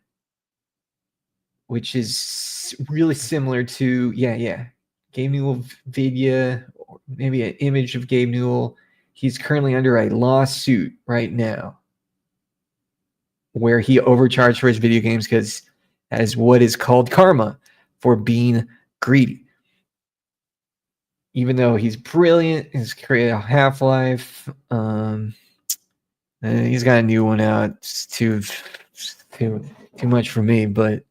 which is really similar to, Gabe Newell Vidya, or maybe an image of Gabe Newell. He's currently under a lawsuit right now where he overcharged for his video games because that is what is called karma for being greedy. Even though he's brilliant, he's created a Half-Life. He's got a new one out. It's too much for me, but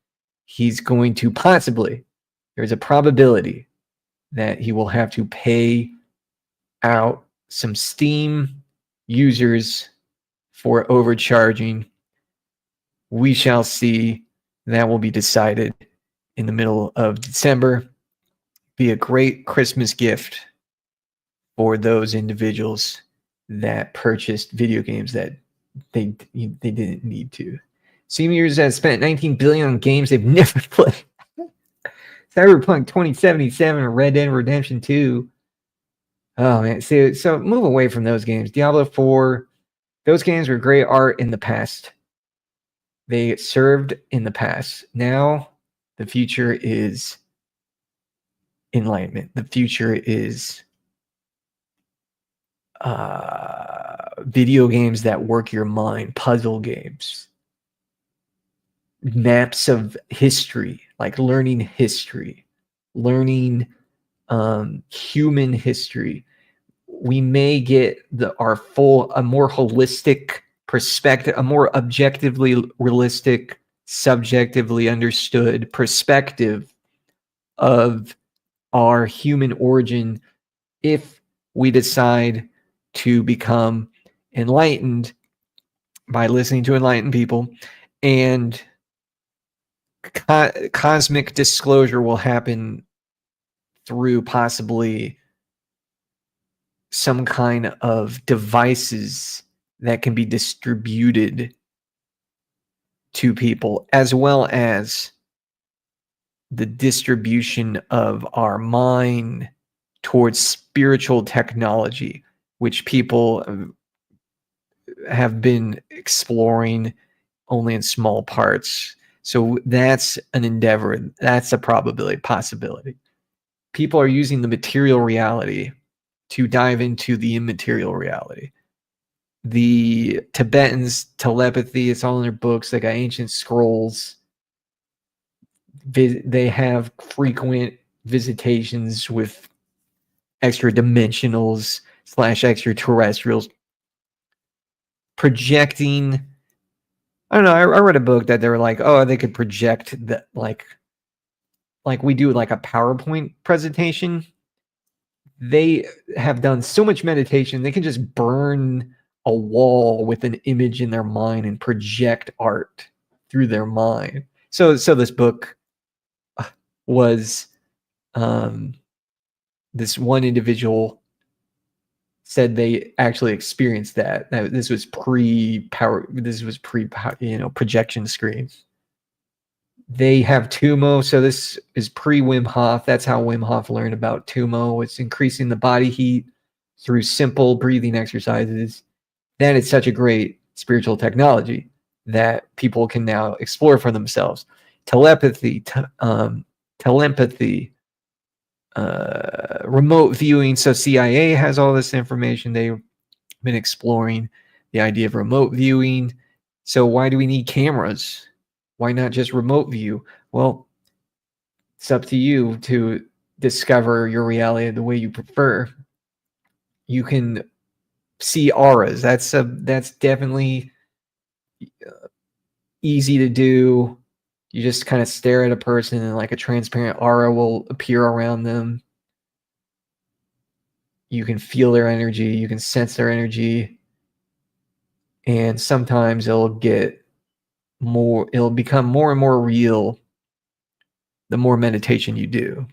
he's going to possibly, there's a probability that he will have to pay out some Steam users for overcharging. We shall see. That will be decided in the middle of December. Be a great Christmas gift for those individuals that purchased video games that they didn't need to. Seniors have spent $19 billion on games they've never played. Cyberpunk 2077 and Red Dead Redemption 2. Oh man, so move away from those games. Diablo 4, those games were great art in the past. They served in the past. Now the future is enlightenment. The future is video games that work your mind, puzzle games, maps of history, like learning history, learning human history. We may get a more holistic perspective, a more objectively realistic, subjectively understood perspective of our human origin if we decide to become enlightened by listening to enlightened people, and cosmic disclosure will happen through possibly some kind of devices that can be distributed to people, as well as the distribution of our mind towards spiritual technology, which people have been exploring only in small parts. So that's an endeavor. That's a possibility. People are using the material reality to dive into the immaterial reality. The Tibetans, telepathy, it's all in their books. They got ancient scrolls. They have frequent visitations with extra dimensionals / extraterrestrials projecting. I don't know. I read a book that they were like, oh, they could project that, like we do like a PowerPoint presentation. They have done so much meditation, they can just burn a wall with an image in their mind and project art through their mind. So this book was, this one individual said they actually experienced that. This was projection screens. They have Tumo, so this is pre-Wim Hof. That's how Wim Hof learned about Tumo. It's increasing the body heat through simple breathing exercises. Then it's such a great spiritual technology that people can now explore for themselves. Telepathy, remote viewing. So CIA has all this information. They've been exploring the idea of remote viewing. So why do we need cameras? Why not just remote view? Well, it's up to you to discover your reality the way you prefer. You can see auras. That's definitely easy to do. You just kind of stare at a person and like a transparent aura will appear around them. You can feel their energy. You can sense their energy. And sometimes it'll become more and more real the more meditation you do.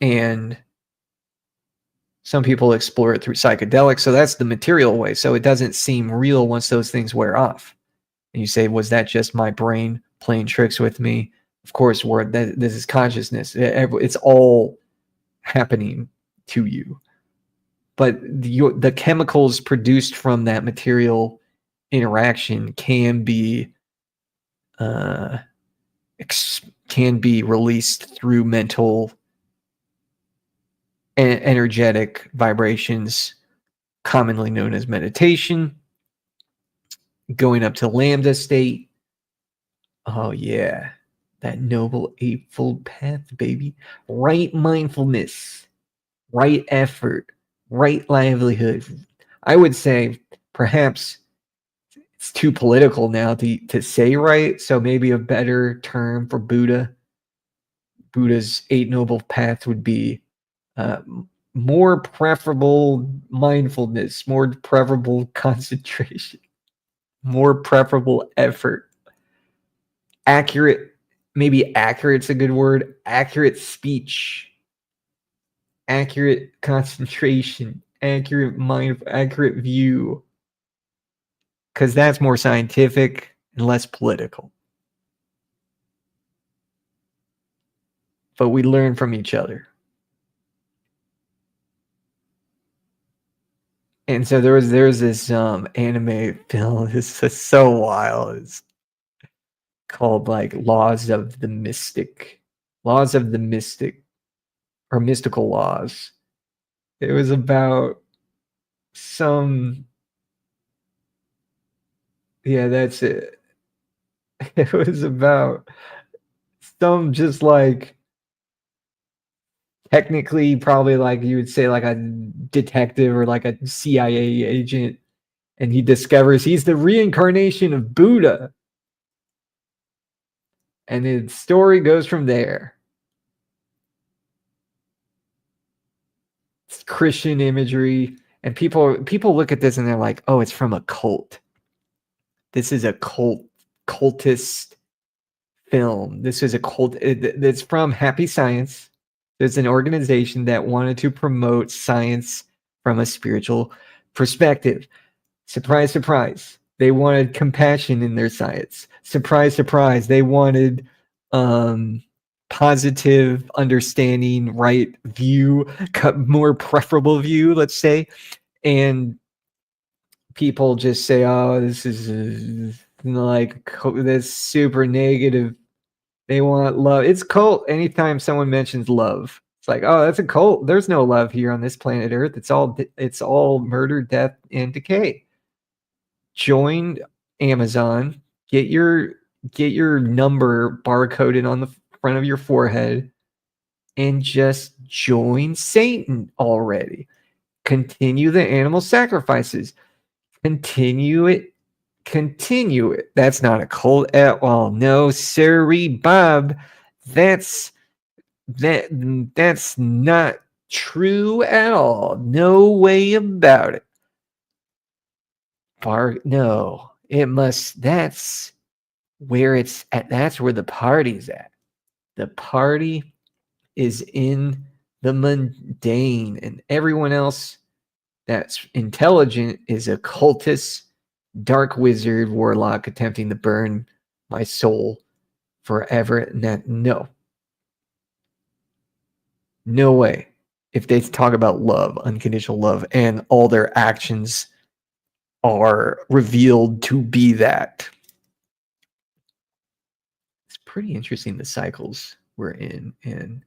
And some people explore it through psychedelics. So that's the material way. So it doesn't seem real once those things wear off. And you say, was that just my brain playing tricks with me? Of course, this is consciousness. It's all happening to you. But the chemicals produced from that material interaction can be released through mental and energetic vibrations, commonly known as meditation, going up to lambda state. Oh yeah, that noble eightfold path, baby. Right mindfulness, right effort, right livelihood. I would say perhaps it's too political now to say right. So maybe a better term for Buddha's Eight Noble Paths would be more preferable mindfulness, more preferable concentration, more preferable effort, maybe accurate's a good word, accurate speech, accurate concentration, accurate view, because that's more scientific and less political. But we learn from each other. And so there's this anime film. It's so wild. It's called like Laws of the Mystic, or Mystical Laws. It was about that's it. It was about some just like technically probably like you would say like a detective or like a CIA agent, and he discovers he's the reincarnation of Buddha. And the story goes from there. It's Christian imagery, and people look at this and they're like, "Oh, it's from a cult. This is a cultist film. This is a cult. It's from Happy Science. It's an organization that wanted to promote science from a spiritual perspective. Surprise, surprise. They wanted compassion in their science. Surprise, surprise. They wanted positive understanding, right view, more preferable view, let's say. And people just say, oh, this is like that's super negative. They want love. It's cult. Anytime someone mentions love, it's like, oh, that's a cult. There's no love here on this planet Earth. It's all murder, death, and decay. Join Amazon. Get your number barcoded on the front of your forehead, and just join Satan already. Continue the animal sacrifices. Continue it. That's not a cult at all. No, sirree, Bob. That's not true at all. No way about it. No, it must. That's where it's at. That's where the party's at. The party is in the mundane, and everyone else that's intelligent is a cultist, dark wizard, warlock attempting to burn my soul forever. And that, no way. If they talk about love, unconditional love, and all their actions are revealed to be that. It's pretty interesting, the cycles we're in. And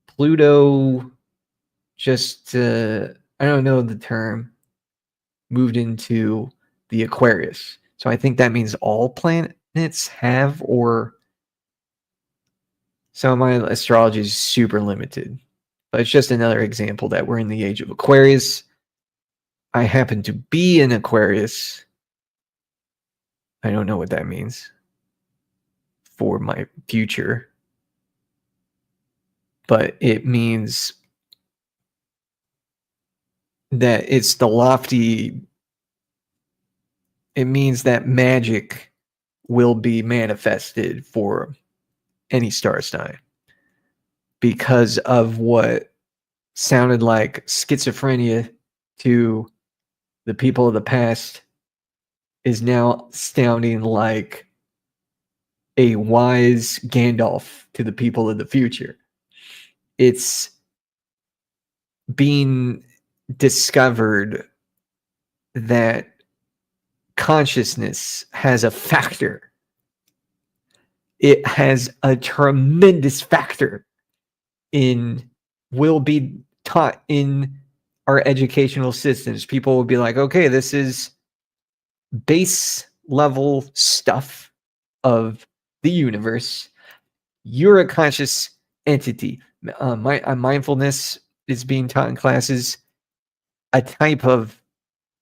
Pluto just, I don't know the term, moved into the Aquarius. So I think that means all planets have, or some of my astrology is super limited. But it's just another example that we're in the age of Aquarius. I happen to be in Aquarius. I don't know what that means for my future, but it means that it's the lofty. It means that magic will be manifested for any star sign, because of what sounded like schizophrenia to the people of the past is now sounding like a wise Gandalf to the people of the future. It's being discovered that consciousness has a factor. It has a tremendous factor will be taught in our educational systems. People will be like, okay, this is base level stuff of the universe. You're a conscious entity. Mindfulness is being taught in classes. A type of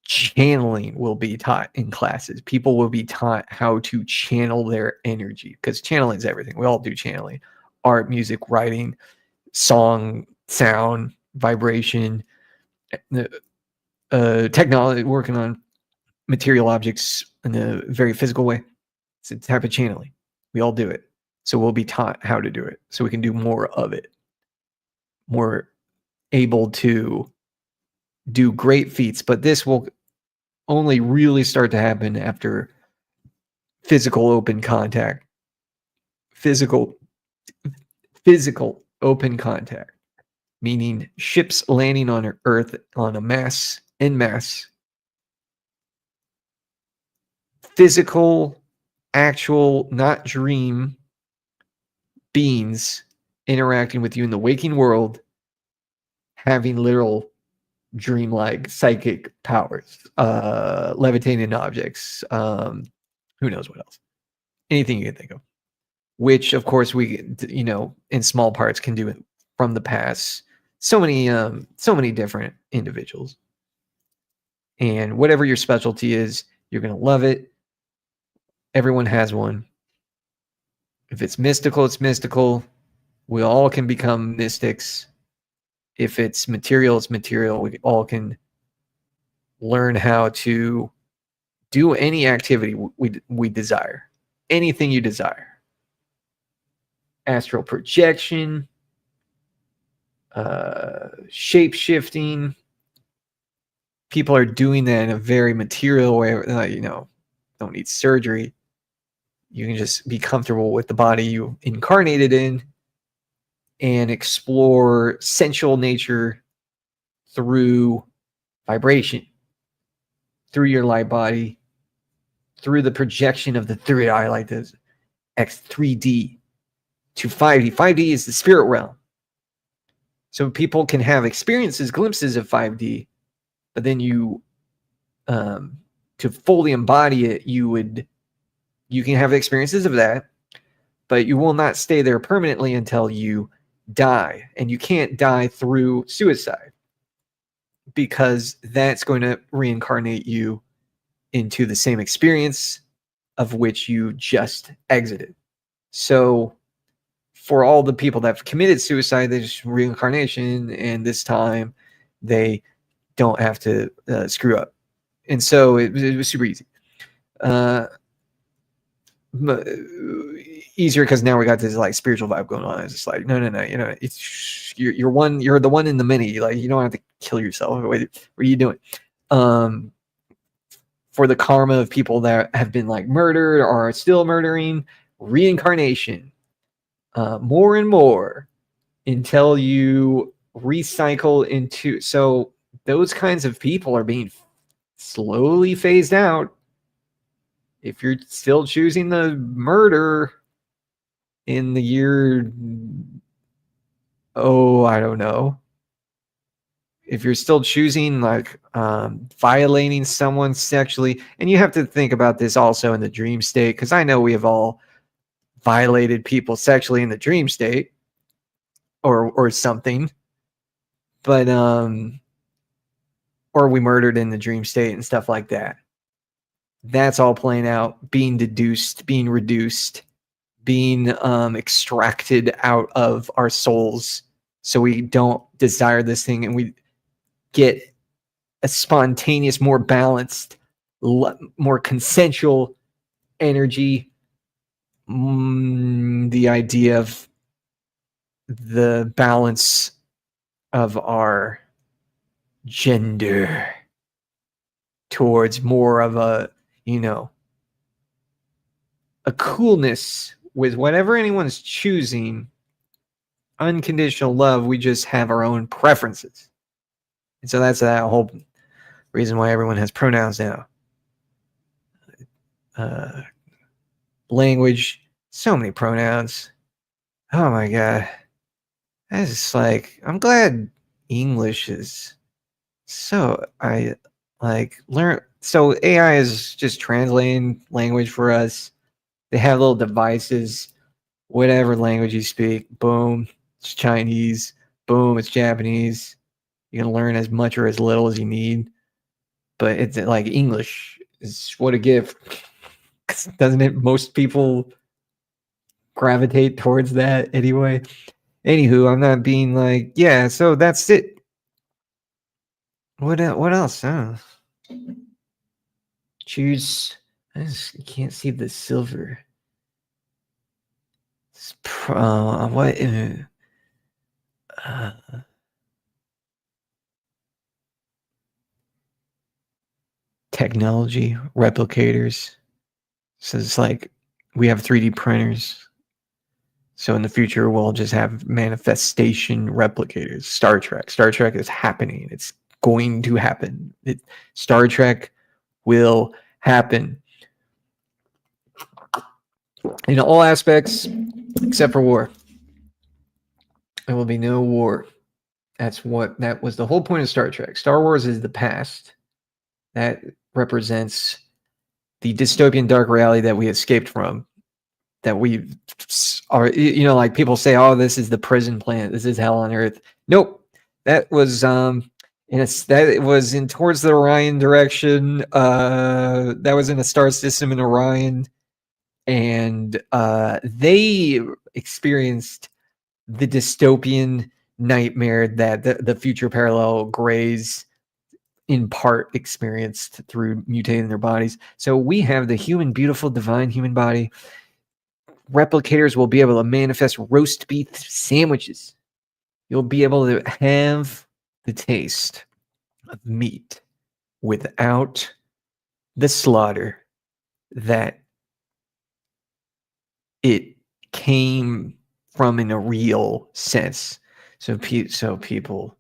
channeling will be taught in classes. People will be taught how to channel their energy, because channeling is everything. We all do channeling. Art, music, writing, song, sound, vibration, technology, working on material objects in a very physical way. It's a type of channeling. We all do it. So we'll be taught how to do it, so we can do more of it. More able to do great feats. But this will only really start to happen after physical open contact. Physical open contact, meaning ships landing on Earth on en masse. Physical, actual, not dream beings interacting with you in the waking world, having literal dreamlike psychic powers, levitating objects, who knows what else, anything you can think of, which of course we, in small parts can do it from the past. So many different individuals, and whatever your specialty is, you're going to love it. Everyone has one. If it's mystical, it's mystical. We all can become mystics. If it's material, it's material. We all can learn how to do any activity we desire. Anything you desire. Astral projection, shape-shifting. People are doing that in a very material way. Don't need surgery. You can just be comfortable with the body you incarnated in and explore sensual nature through vibration, through your light body, through the projection of the third eye, like this X3D to 5D. 5D is the spirit realm. So people can have experiences, glimpses of 5D, but then you, to fully embody it, you can have experiences of that, but you will not stay there permanently until you die. And you can't die through suicide, because that's going to reincarnate you into the same experience of which you just exited. So for all the people that have committed suicide, there's reincarnation, and this time they don't have to screw up. And so it was super easy. Easier because now we got this like spiritual vibe going on. It's just like, no, you know, it's you're the one in the many. Like, you don't have to kill yourself. What are you doing? For the karma of people that have been like murdered or are still murdering, reincarnation, more and more until you recycle into. So those kinds of people are being slowly phased out. If you're still choosing the murder in the year, I don't know. If you're still choosing like violating someone sexually, and you have to think about this also in the dream state, because I know we have all violated people sexually in the dream state or something, but or we murdered in the dream state and stuff like that. That's all playing out, being deduced, being reduced, being extracted out of our souls, so we don't desire this thing, and we get a spontaneous, more balanced, more consensual energy. The idea of the balance of our gender towards more of a, you know, a coolness with whatever anyone's choosing. Unconditional love. We just have our own preferences. And so that's that whole reason why everyone has pronouns now. Language, so many pronouns. Oh my God. That's just like, I'm glad English is so, I like learn. So AI is just translating language for us. They have little devices, whatever language you speak, boom, it's Chinese, boom, it's Japanese. You can learn as much or as little as you need, but it's like English is what a gift. Doesn't it? Most people gravitate towards that anyway. Anywho, I'm not being like, yeah, so that's it. What else? Choose. I can't see the silver. What? Technology, replicators. So it's like we have 3D printers. So in the future, we'll just have manifestation replicators. Star Trek. Star Trek is happening. It's going to happen. Star Trek will happen in all aspects except for war. There will be no war. That was the whole point of Star Trek. Star Wars is the past. That represents the dystopian dark reality that we escaped from. That we are, you know, like people say, oh, this is the prison planet. This is hell on earth. Nope. That was it was in towards the Orion direction. That was in a star system in Orion, and they experienced the dystopian nightmare that the future parallel grays in part experienced through mutating their bodies. So we have the human, beautiful, divine human body. Replicators will be able to manifest roast beef sandwiches. You'll be able to have the taste of meat without the slaughter that it came from in a real sense. So people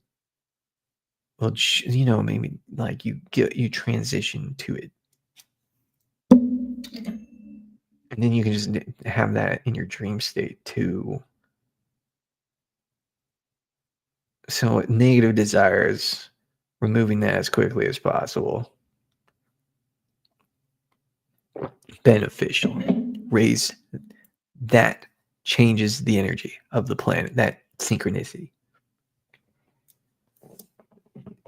will, you know, maybe like you transition to it. And then you can just have that in your dream state too. So negative desires, removing that as quickly as possible. Beneficial. Raise that changes the energy of the planet, that synchronicity.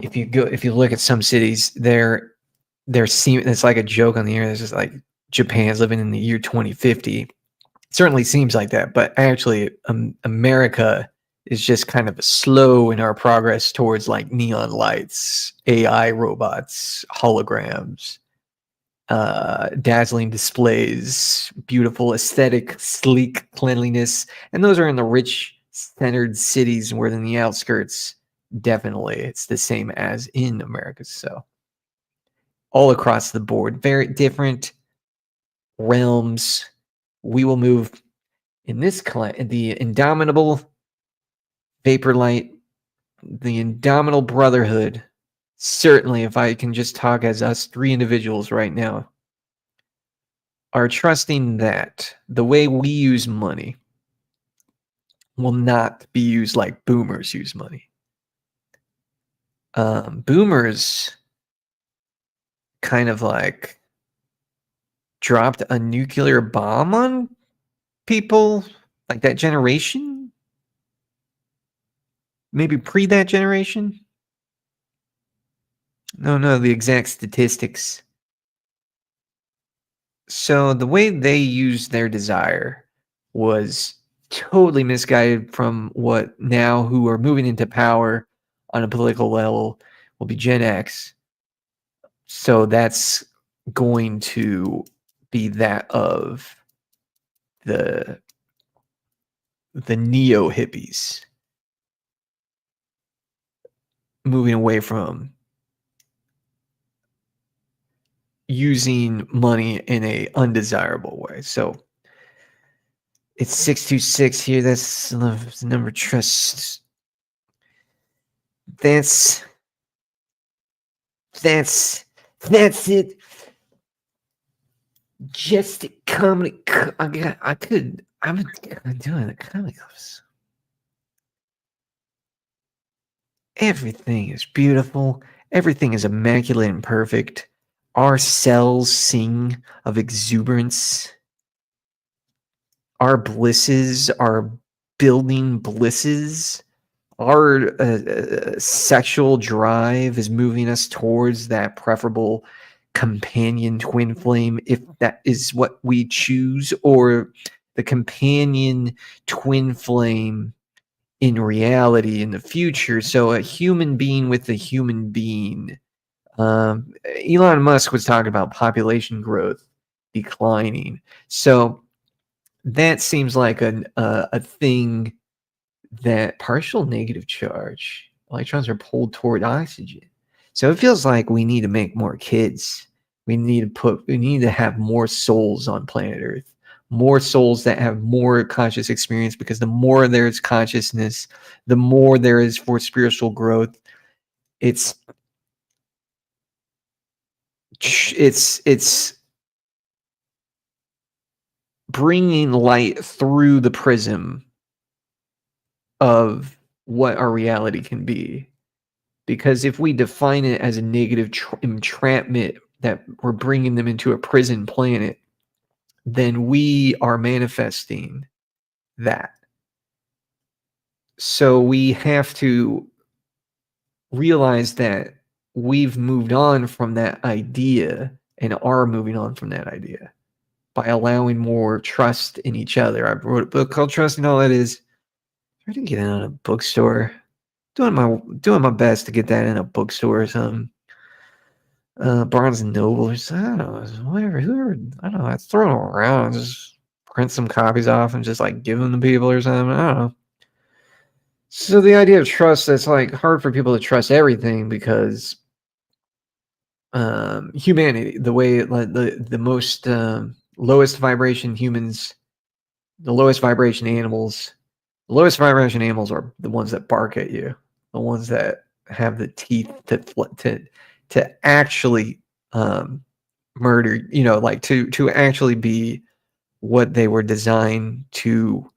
If you look at some cities, it's like a joke on the air. It's just like Japan's living in the year 2050. It certainly seems like that, but actually America is just kind of slow in our progress towards like neon lights, AI robots, holograms, dazzling displays, beautiful aesthetic, sleek cleanliness. And those are in the rich centered cities, where in the outskirts, definitely it's the same as in America. So all across the board, very different realms. We will move in this the indomitable vapor light, the indomitable brotherhood. Certainly, if I can just talk as us three individuals right now, are trusting that the way we use money will not be used like boomers use money. Boomers kind of like dropped a nuclear bomb on people, like that generation, maybe pre that generation. No, the exact statistics. So the way they used their desire was totally misguided from what now who are moving into power on a political level will be Gen X. So that's going to be that of the neo hippies, moving away from using money in a undesirable way. So it's 626 here. That's the number of trusts. That's it. Just comedy. I'm doing the comedy clubs. Everything is beautiful. Everything is immaculate and perfect. Our cells sing of exuberance. Our blisses are building blisses. Our sexual drive is moving us towards that preferable companion twin flame, if that is what we choose, or the companion twin flame in reality in the future. So a human being with a human being. Elon Musk was talking about population growth declining. So that seems like a thing that partial negative charge electrons are pulled toward oxygen. So it feels like we need to make more kids. We need to have more souls on planet Earth, more souls that have more conscious experience, because the more there's consciousness, the more there is for spiritual growth. It's bringing light through the prism of what our reality can be. Because if we define it as a negative entrapment, that we're bringing them into a prison planet, then we are manifesting that. So we have to realize that we've moved on from that idea and are moving on from that idea by allowing more trust in each other. I wrote a book called Trusting All That Is. I didn't get it in a bookstore. Doing my best to get that in a bookstore or something. Barnes and Noble, or I don't know, whatever. Whoever, I don't know. I throw them around, just print some copies off and just like give them to people or something. I don't know. So the idea of trust, it's like hard for people to trust everything, because humanity, the way like the most lowest vibration humans, the lowest vibration animals. The lowest vibration animals are the ones that bark at you, the ones that have the teeth to actually murder, like to actually be what they were designed to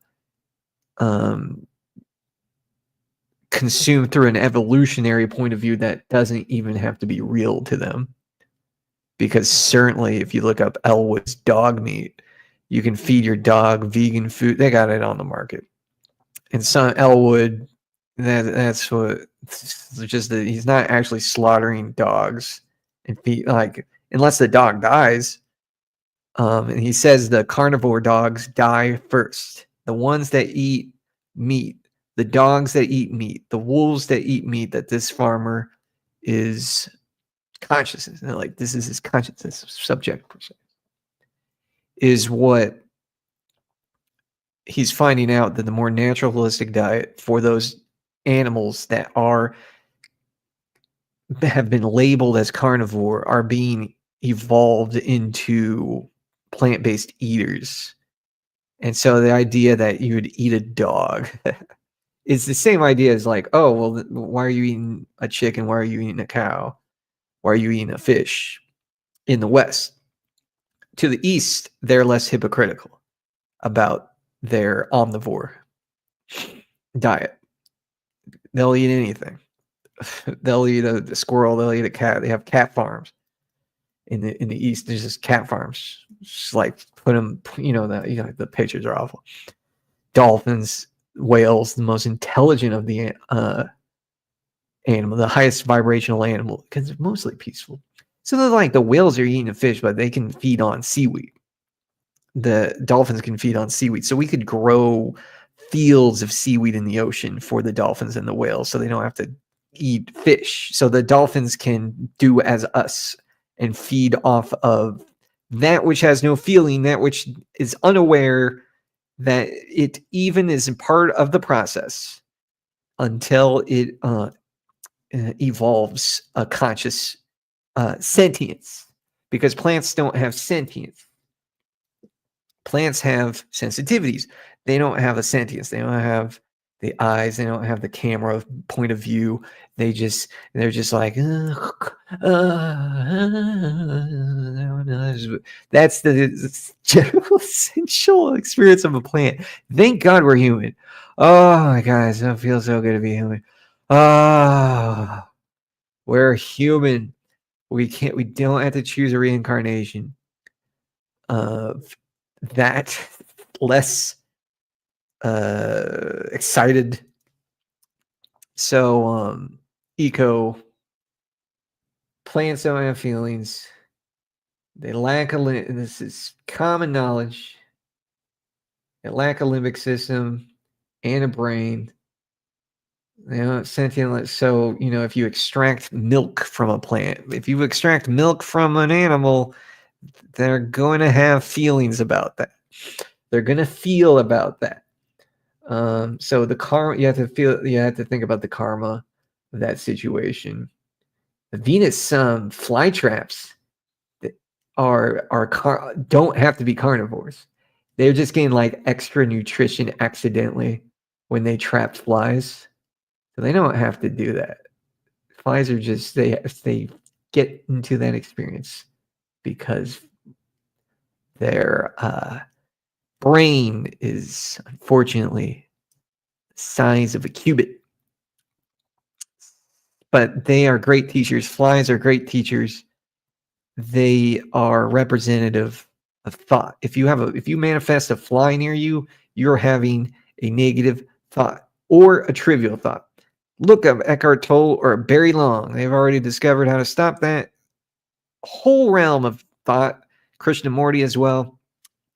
consume through an evolutionary point of view that doesn't even have to be real to them. Because certainly if you look up Elwood's dog meat, you can feed your dog vegan food. They got it on the market. And some Elwood, that's what, just that he's not actually slaughtering dogs and feed, like, unless the dog dies. And he says the carnivore dogs die first. The ones that eat meat, the dogs that eat meat, the wolves that eat meat, that this farmer is consciousness, and like this is his consciousness subject per se, is what he's finding out, that the more natural holistic diet for those animals that have been labeled as carnivore are being evolved into plant-based eaters. And so the idea that you would eat a dog is the same idea as like, oh, well, why are you eating a chicken? Why are you eating a cow? Why are you eating a fish? In the West. To the East, they're less hypocritical about their omnivore diet. They'll eat anything. They'll eat a squirrel. They'll eat a cat. They have cat farms. In the East, there's just cat farms. Just like put them, the pictures are awful. Dolphins, whales, the most intelligent of the animal, the highest vibrational animal, because they're mostly peaceful. So they're like, the whales are eating a fish, but they can feed on seaweed. The dolphins can feed on seaweed. So we could grow fields of seaweed in the ocean for the dolphins and the whales, so they don't have to eat fish. So the dolphins can do as us and feed off of that which has no feeling, that which is unaware that it even is a part of the process until it evolves a conscious sentience. Because plants don't have sentience. Plants have sensitivities. They don't have a sentience. They don't have the eyes. They don't have the camera point of view. They're just like, that's the general essential experience of a plant. Thank God we're human. Oh my God, it feels so good to be human. We're human. We don't have to choose a reincarnation of that less excited. So plants don't have feelings. They lack this is common knowledge. They lack a limbic system and a brain. Sentient. So, if you extract milk from a plant, if you extract milk from an animal, they're going to have feelings about that. They're going to feel about that. So the karma, you have to think about the karma of that situation. The Venus fly traps don't have to be carnivores. They're just getting like extra nutrition accidentally when they trapped flies. So they don't have to do that. Flies are just, they get into that experience because their brain is unfortunately the size of a cubit. But they are great teachers. Flies are great teachers. They are representative of thought. If you manifest a fly near you, you're having a negative thought or a trivial thought. Look up Eckhart Tolle or Barry Long. They've already discovered how to stop that whole realm of thought. Krishnamurti as well.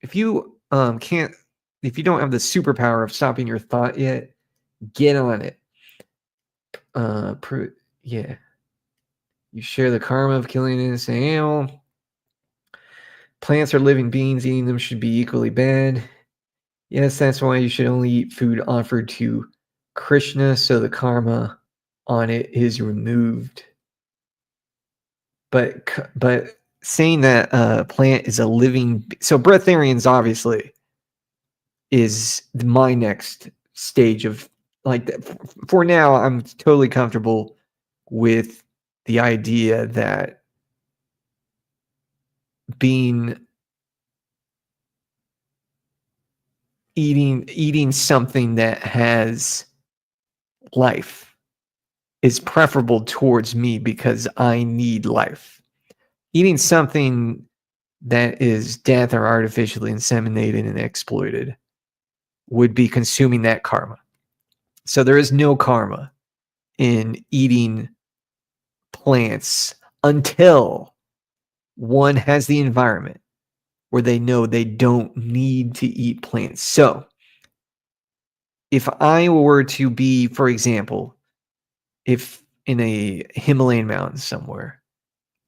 If you don't have the superpower of stopping your thought yet, get on it. You share the karma of killing an innocent animal. Plants are living beings. Eating them should be equally bad. Yes, that's why you should only eat food offered to Krishna, so the karma on it is removed. But saying that a plant is a living, so breatharians obviously is my next stage of like. For now, I'm totally comfortable with the idea that being eating something that has life is preferable towards me because I need life. Eating something that is death or artificially inseminated and exploited would be consuming that karma. So there is no karma in eating plants until one has the environment where they know they don't need to eat plants. So if I were to be, for example, if in a Himalayan mountain somewhere,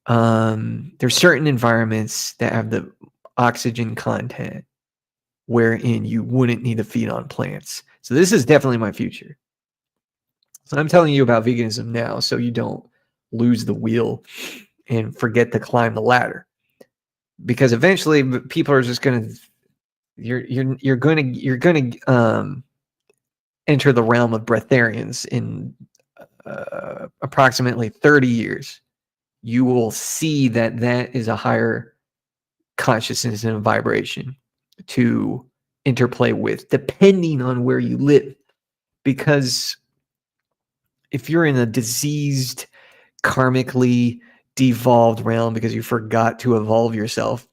there's certain environments that have the oxygen content wherein you wouldn't need to feed on plants. So this is definitely my future. So I'm telling you about veganism now so you don't lose the wheel and forget to climb the ladder. Because eventually people are just going to you're going to enter the realm of breatharians in approximately 30 years. You will see that that is a higher consciousness and a vibration to interplay with, depending on where you live. Because if you're in a diseased, karmically devolved realm because you forgot to evolve yourself,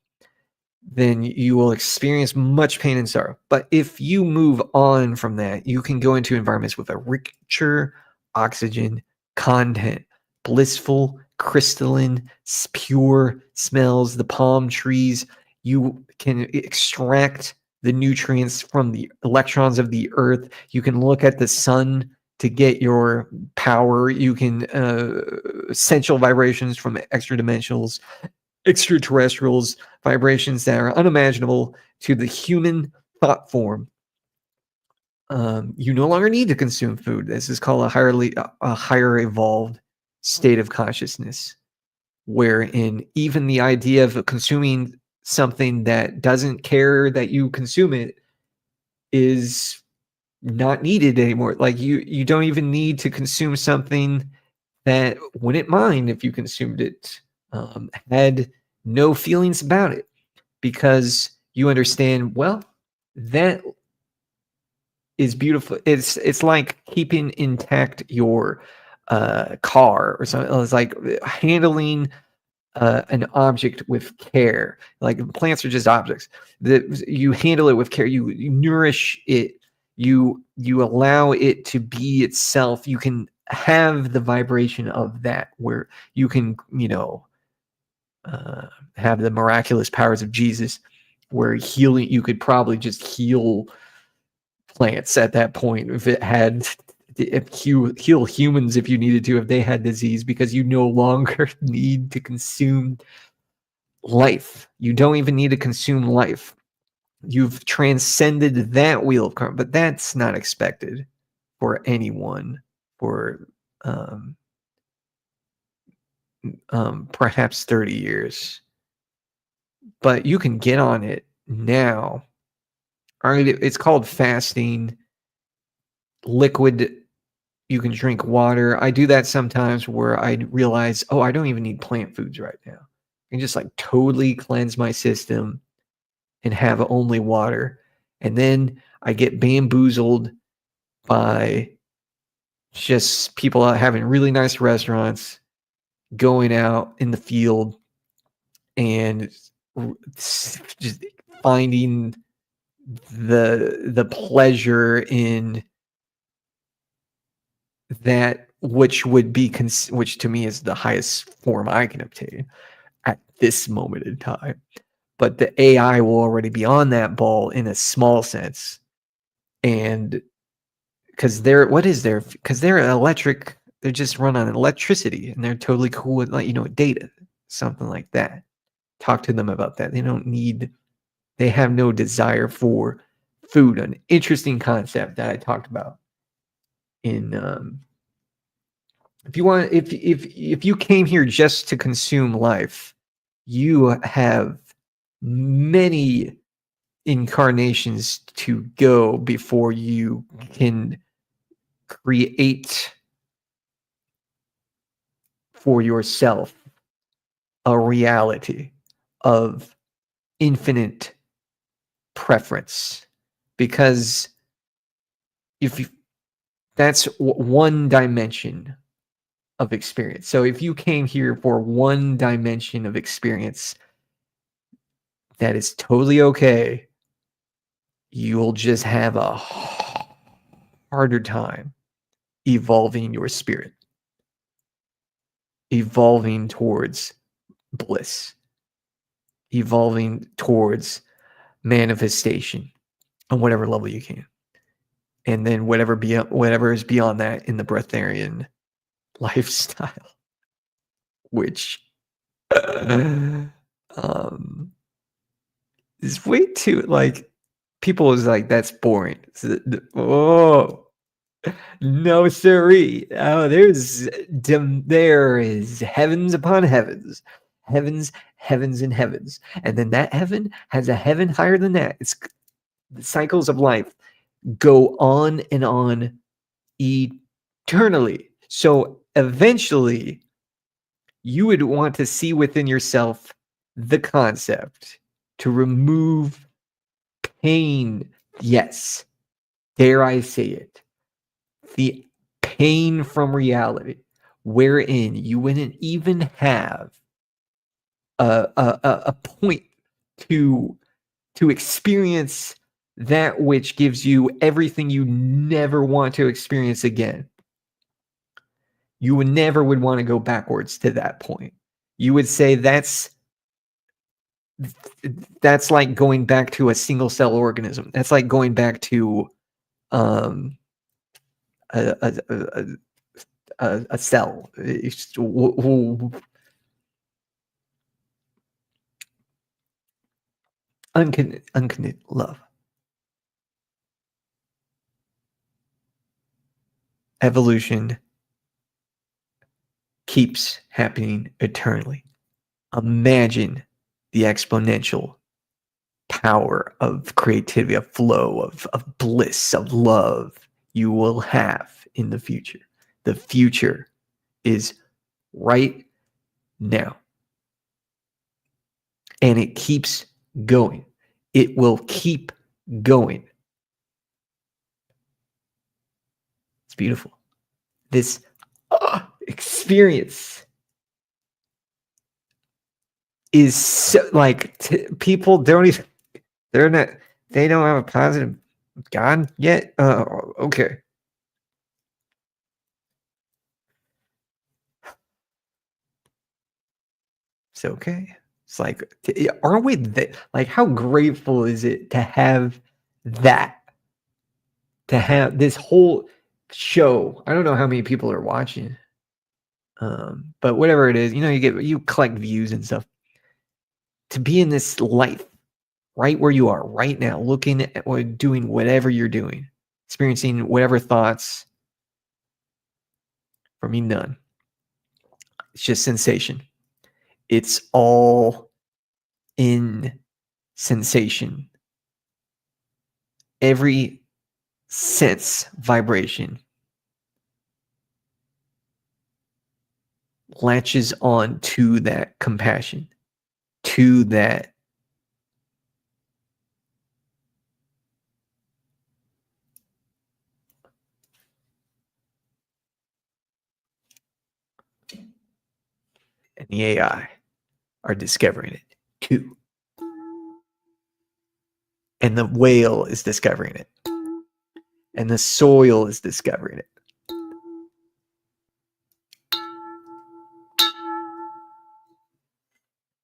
then you will experience much pain and sorrow. But if you move on from that, you can go into environments with a richer oxygen content, blissful, crystalline, pure smells, the palm trees. You can extract the nutrients from the electrons of the earth. You can look at the sun to get your power. You can essential vibrations from extraterrestrials, vibrations that are unimaginable to the human thought form. You no longer need to consume food. This is called a higher evolved state of consciousness, wherein even the idea of consuming something that doesn't care that you consume it is not needed anymore. Like you don't even need to consume something that wouldn't mind if you consumed it, had no feelings about it, because you understand, well, that is beautiful. It's like keeping intact your car or something. It's like handling an object with care. Like plants are just objects. You handle it with care. You nourish it. You allow it to be itself. You can have the vibration of that, where you can have the miraculous powers of Jesus, where healing, you could probably just heal plants at that point heal humans if you needed to, if they had disease, because you no longer need to consume life. You don't even need to consume life. You've transcended that wheel of karma, but that's not expected for anyone for perhaps 30 years. But you can get on it now. All right, it's called fasting. Liquid, you can drink water. I do that sometimes where I realize, I don't even need plant foods right now. I can just like totally cleanse my system and have only water. And then I get bamboozled by just people out having really nice restaurants, going out in the field and just finding the pleasure in that, which would be which to me is the highest form I can obtain at this moment in time. But the AI will already be on that ball in a small sense, and because they're electric, they're just run on electricity, and they're totally cool with data, something like that. Talk to them about that. They have no desire for food. An interesting concept that I talked about in if you came here just to consume life, you have many incarnations to go before you can create for yourself a reality of infinite preference, because if you, that's one dimension of experience. So if you came here for one dimension of experience, that is totally okay. You'll just have a harder time evolving your spirit, evolving towards bliss, evolving towards manifestation on whatever level you can. And then whatever is beyond that in the breatharian lifestyle, which is way too, like, people is like, that's boring. Oh, no, sirree. Oh, there is heavens upon heavens, heavens and heavens, and then that heaven has a heaven higher than that. It's the cycles of life go on and on eternally. So eventually, you would want to see within yourself the concept to remove pain. Yes, dare I say it, the pain from reality, wherein you wouldn't even have a point to experience that which gives you everything you never want to experience again. You would never want to go backwards to that point. You would say that's like going back to a single cell organism. That's like going back to a cell. Unconditional love. Evolution keeps happening eternally. Imagine the exponential power of creativity, of flow, of bliss, of love you will have in the future. The future is right now. And it keeps going. It will keep going. It's beautiful. This experience is so, like, people don't even, they don't have a positive God yet. Okay. It's okay. It's like, aren't we like, how grateful is it to have that? To have this whole show. I don't know how many people are watching. But whatever it is, you collect views and stuff. To be in this life, right where you are right now, looking at or doing whatever you're doing, experiencing whatever thoughts. For me, none. It's just sensation. It's all in sensation. Every sense vibration latches on to that compassion, to that and the AI are discovering it too. And the whale is discovering it. And the soil is discovering it.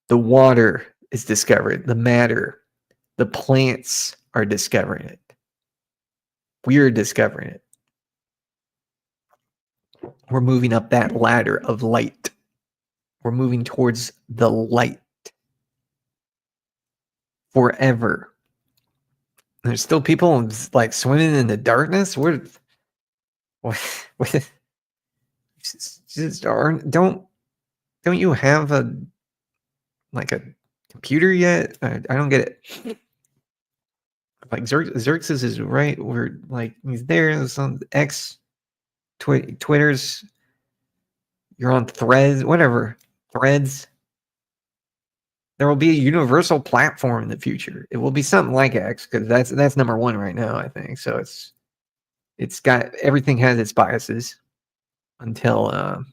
The water is discovering it. The matter. The plants are discovering it. We're discovering it. We're moving up that ladder of light. We're moving towards the light. Forever. There's still people like swimming in the darkness. What just don't you have a computer yet? I don't get it. Like Xerxes is right. We're like, he's there. It's on X, Twitter's. You're on Threads, whatever. Threads. There will be a universal platform in the future. It will be something like X, because that's number one right now, I think. So it's got, everything has its biases until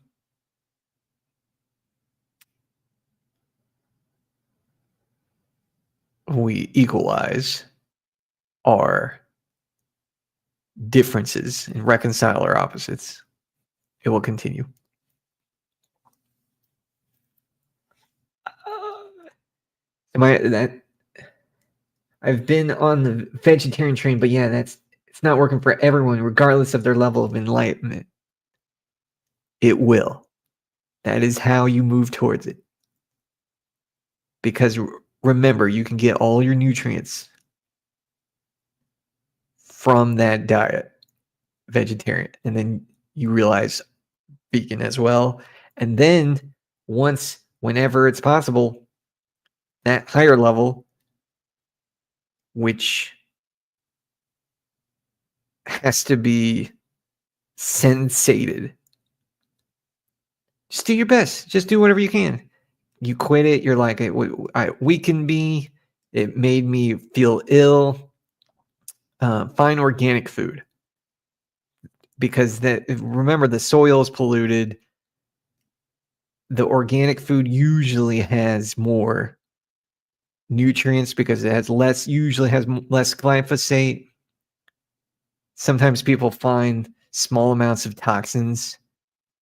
we equalize our differences and reconcile our opposites. It will continue. I've been on the vegetarian train, but yeah, it's not working for everyone, regardless of their level of enlightenment. It will. That is how you move towards it. Because remember, you can get all your nutrients from that diet, vegetarian, and then you realize vegan as well. And then whenever it's possible, that higher level, which has to be sensated. Just do your best. Just do whatever you can. You quit it. You're like, I weakened me. It made me feel ill. Find organic food. Because remember, the soil is polluted. The organic food usually has more nutrients because it has usually has less glyphosate. Sometimes people find small amounts of toxins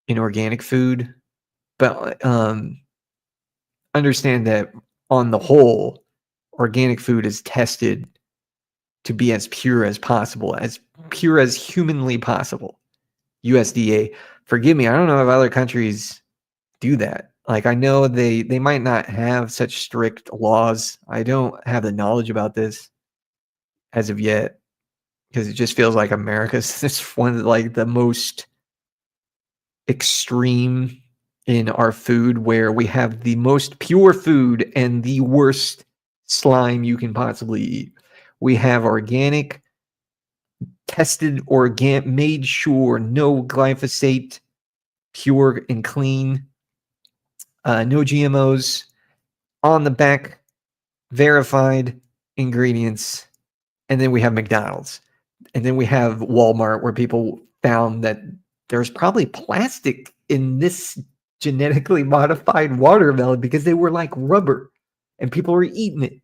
in organic food, but understand that on the whole, organic food is tested to be as pure as possible, as pure as humanly possible. USDA. Forgive me, I don't know if other countries do that. Like, I know they might not have such strict laws. I don't have the knowledge about this as of yet, because it just feels like America's just one of like the most extreme in our food, where we have the most pure food and the worst slime you can possibly eat. We have organic, tested, made sure, no glyphosate, pure and clean, no GMOs, on the back, verified ingredients. And then we have McDonald's. And then we have Walmart, where people found that there's probably plastic in this genetically modified watermelon because they were like rubber and people were eating it,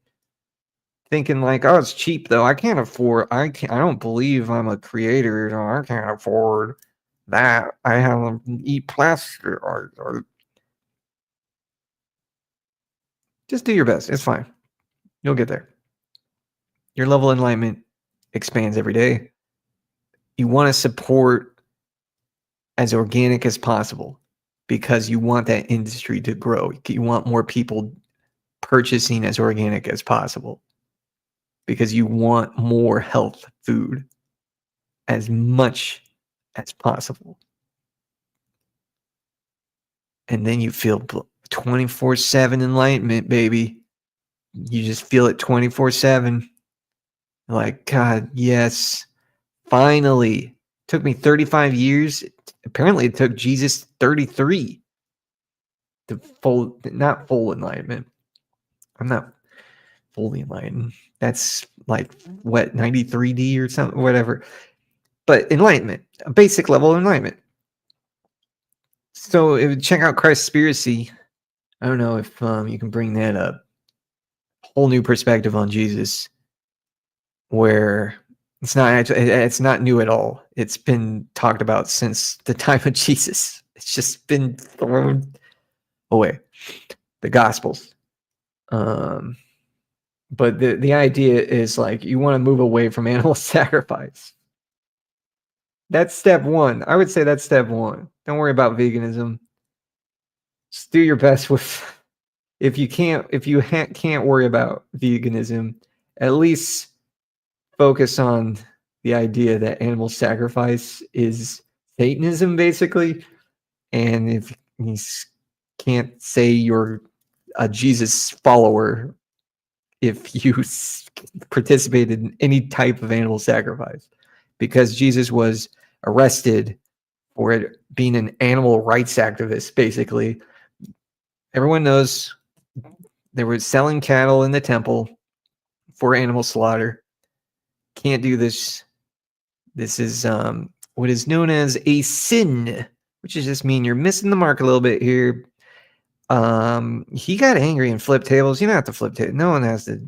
thinking like, oh, it's cheap though. I don't believe I'm a creator. I can't afford that. I have to eat plastic. Or just do your best. It's fine. You'll get there. Your level of enlightenment expands every day. You want to support as organic as possible because you want that industry to grow. You want more people purchasing as organic as possible because you want more health food as much as possible. And then you feel 24/7 enlightenment, baby. You just feel it 24/7. Like, God, yes, finally. Took me 35 years. Apparently, it took Jesus 33 to not full enlightenment. I'm not fully enlightened. That's like, what, 93D or something, whatever. But enlightenment, a basic level of enlightenment. So check out Christspiracy. I don't know if you can bring that up. Whole new perspective on Jesus, where it's not new at all. It's been talked about since the time of Jesus. It's just been thrown away. The Gospels. But the idea is like, you want to move away from animal sacrifice. That's step one. I would say that's step one. Don't worry about veganism. Just do your best with. If you can't worry about veganism, at least focus on the idea that animal sacrifice is Satanism, basically. And if you can't say you're a Jesus follower if you participated in any type of animal sacrifice, because Jesus was arrested for being an animal rights activist, basically. Everyone knows They were selling cattle in the temple for animal slaughter. Can't do this. This is what is known as a sin, which is just mean you're missing the mark a little bit here. He got angry and flipped tables. You don't have to flip tables. No one has to,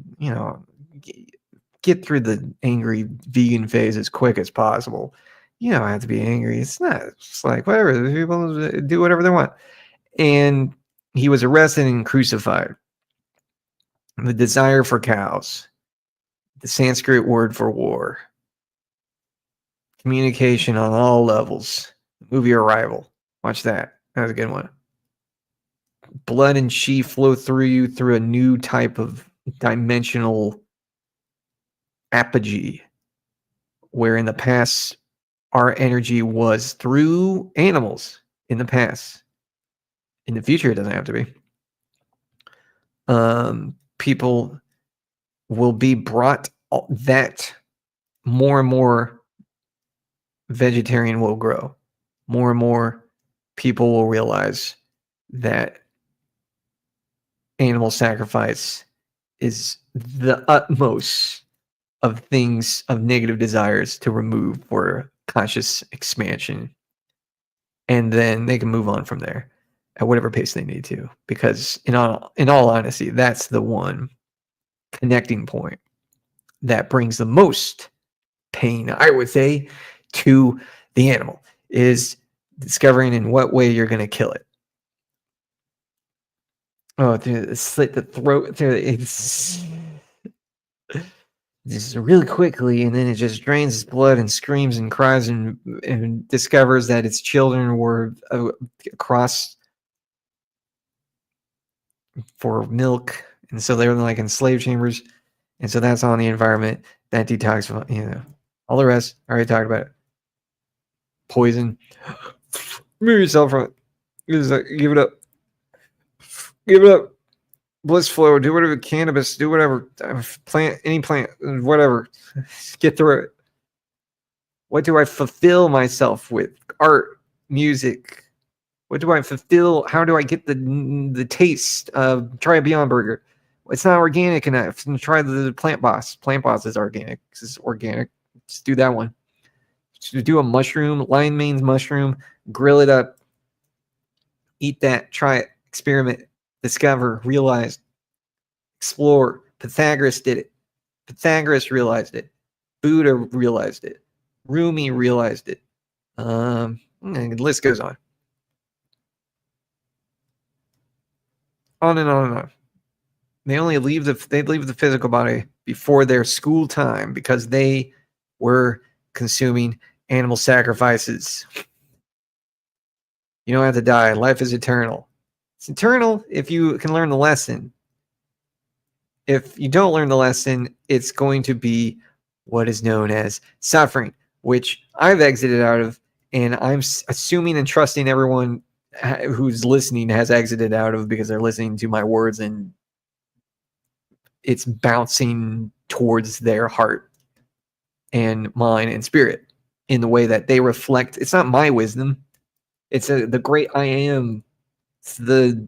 get through the angry vegan phase as quick as possible. You don't have to be angry. It's not. It's like whatever. People do whatever they want. And he was arrested and crucified. The desire for cows, the Sanskrit word for war, communication on all levels. Movie Arrival. Watch that. That was a good one. Blood and chi flow through you through a new type of dimensional apogee, where in the past our energy was through animals in the past. In the future, it doesn't have to be. People will be brought that more and more vegetarian will grow. More and more people will realize that animal sacrifice is the utmost of things, of negative desires to remove for conscious expansion. And then they can move on from there at whatever pace they need to. Because in all honesty, that's the one connecting point that brings the most pain, I would say, to the animal, is discovering in what way you're going to kill it. Oh, slit the throat. It's just really quickly, and then it just drains its blood and screams and cries and discovers that its children were across for milk, and so they were like in slave chambers, and so that's on the environment that detoxify. All the rest I already talked about it. Poison. Remove yourself from it. Give it up. Give it up. Bliss flow. Do whatever. Cannabis. Do whatever. Any plant. Whatever. Get through it. What do I fulfill myself with? Art, music. What do I fulfill? How do I get the taste of? Try a Beyond Burger. It's not organic enough. Try the Plant Boss. Plant Boss is organic. This is organic. Just do that one. Just do a mushroom, lion mane's mushroom. Grill it up. Eat that. Try it. Experiment. Discover, realize, explore. Pythagoras did it. Pythagoras realized it. Buddha realized it. Rumi realized it. And the list goes on. On and on and on. They only leave the physical body before their school time because they were consuming animal sacrifices. You don't have to die. Life is eternal. It's eternal if you can learn the lesson. If you don't learn the lesson, it's going to be what is known as suffering, which I've exited out of, and I'm assuming and trusting everyone who's listening has exited out of because they're listening to my words and it's bouncing towards their heart and mind and spirit in the way that they reflect. It's not my wisdom. It's the great I am. It's the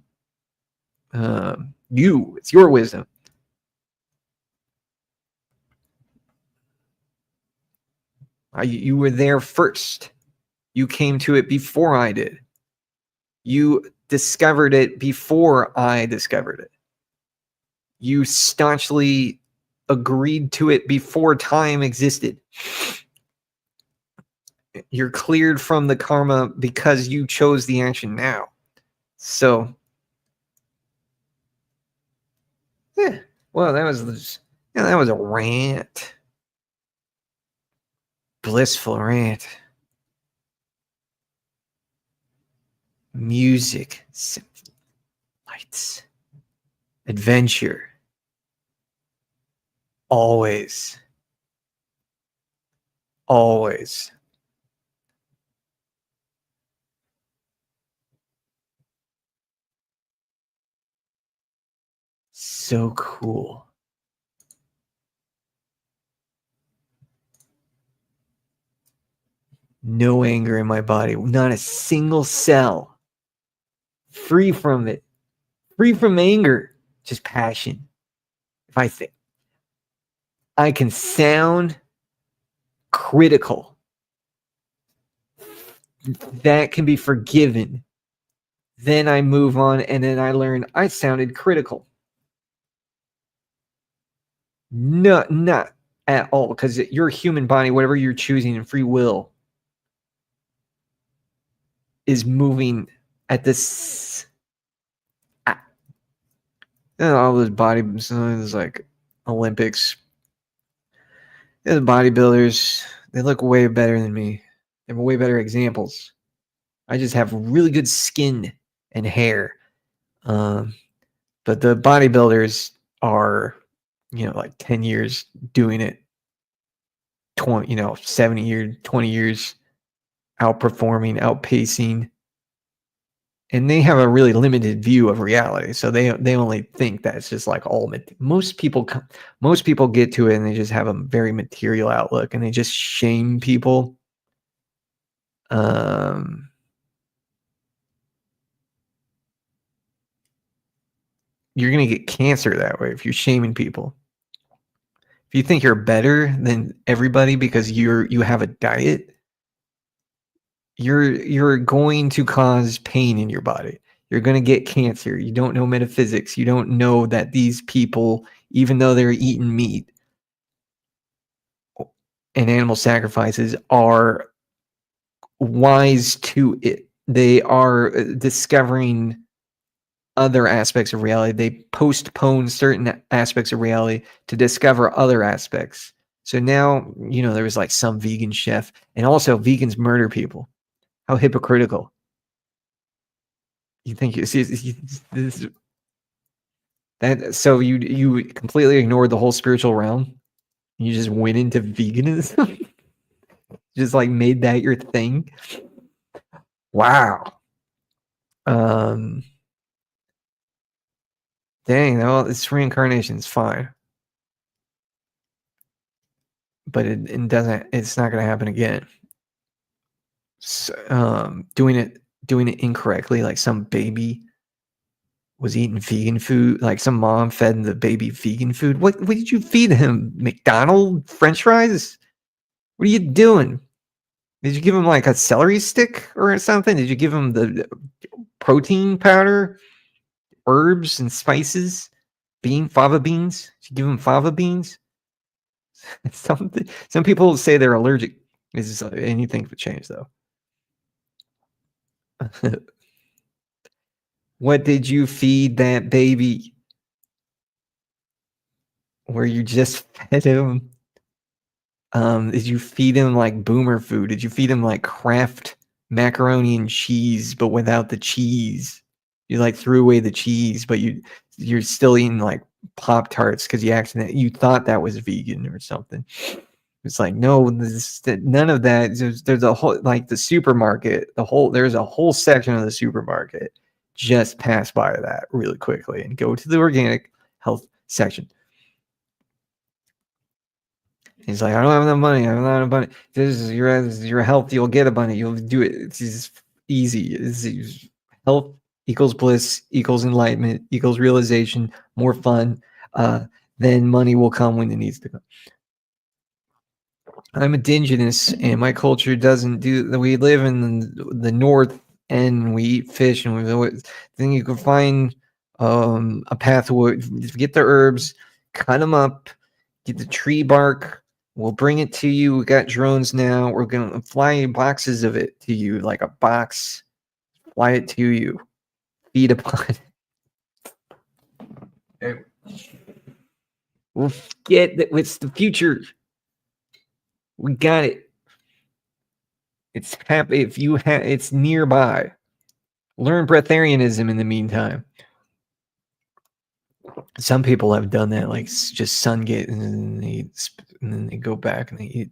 you. It's your wisdom. You were there first. You came to it before I did. You discovered it before I discovered it. You staunchly agreed to it before time existed. You're cleared from the karma because you chose the action now. So, yeah. Well, that was a rant. Blissful rant. Music, symphony, lights, adventure. Always. Always. So cool. No anger in my body. Not a single cell. Free from it. Free from anger. just passion. If I think I can sound critical, that can be forgiven. Then I move on, and then I learn I sounded critical. No, not at all, because your human body, whatever you're choosing in free will, is moving at this. All those bodybuilders, like Olympics, the bodybuilders, they look way better than me. They're way better examples. I just have really good skin and hair. But the bodybuilders are, like 10 years doing it, 20, 70 years, 20 years outperforming, outpacing. And they have a really limited view of reality. So they only think that it's just like all most people get to it and they just have a very material outlook and they just shame people. You're going to get cancer that way if you're shaming people. If you think you're better than everybody because you have a diet, you're going to cause pain in your body. You're going to get cancer. You don't know metaphysics. You don't know that these people, even though they're eating meat and animal sacrifices, are wise to it. They are discovering other aspects of reality. They postpone certain aspects of reality to discover other aspects. So now, there was like some vegan chef, and also vegans murder people. How hypocritical. You think you see this, that? So you completely ignored the whole spiritual realm. You just went into veganism. Just like made that your thing. Wow. Dang. Well, this reincarnation is fine, but it doesn't. It's not going to happen again. So, doing it incorrectly, like some baby was eating vegan food, like some mom fed the baby vegan food. What did you feed him? McDonald's French fries? What are you doing? Did you give him like a celery stick or something? Did you give him the protein powder, herbs and spices, fava beans? Did you give him fava beans? Some people say they're allergic. Is anything could change though. What did you feed that baby? Where you just fed him? Did you feed him like boomer food? Did you feed him like Kraft macaroni and cheese, but without the cheese? You like threw away the cheese, but you're still eating like Pop-Tarts because you thought that was vegan or something. It's like, no, none of that. There's a whole, like the supermarket, there's a whole section of the supermarket. Just pass by that really quickly and go to the organic health section. He's like, I don't have enough money. I don't have enough money. This is your health. You'll get a money. You'll do it. It's just easy. It's health equals bliss equals enlightenment equals realization. More fun. Then money will come when it needs to come. I'm indigenous, and my culture doesn't do. We live in the north, and we eat fish, and then you can find a pathway. Get the herbs, cut them up, get the tree bark. We'll bring it to you. We got drones now. We're gonna fly boxes of it to you, like a box. Fly it to you. Feed upon it. We'll get that. It's the future. We got it. It's happy if you have. It's nearby. Learn breatharianism in the meantime. Some people have done that, like just sun gate, and then they go back and they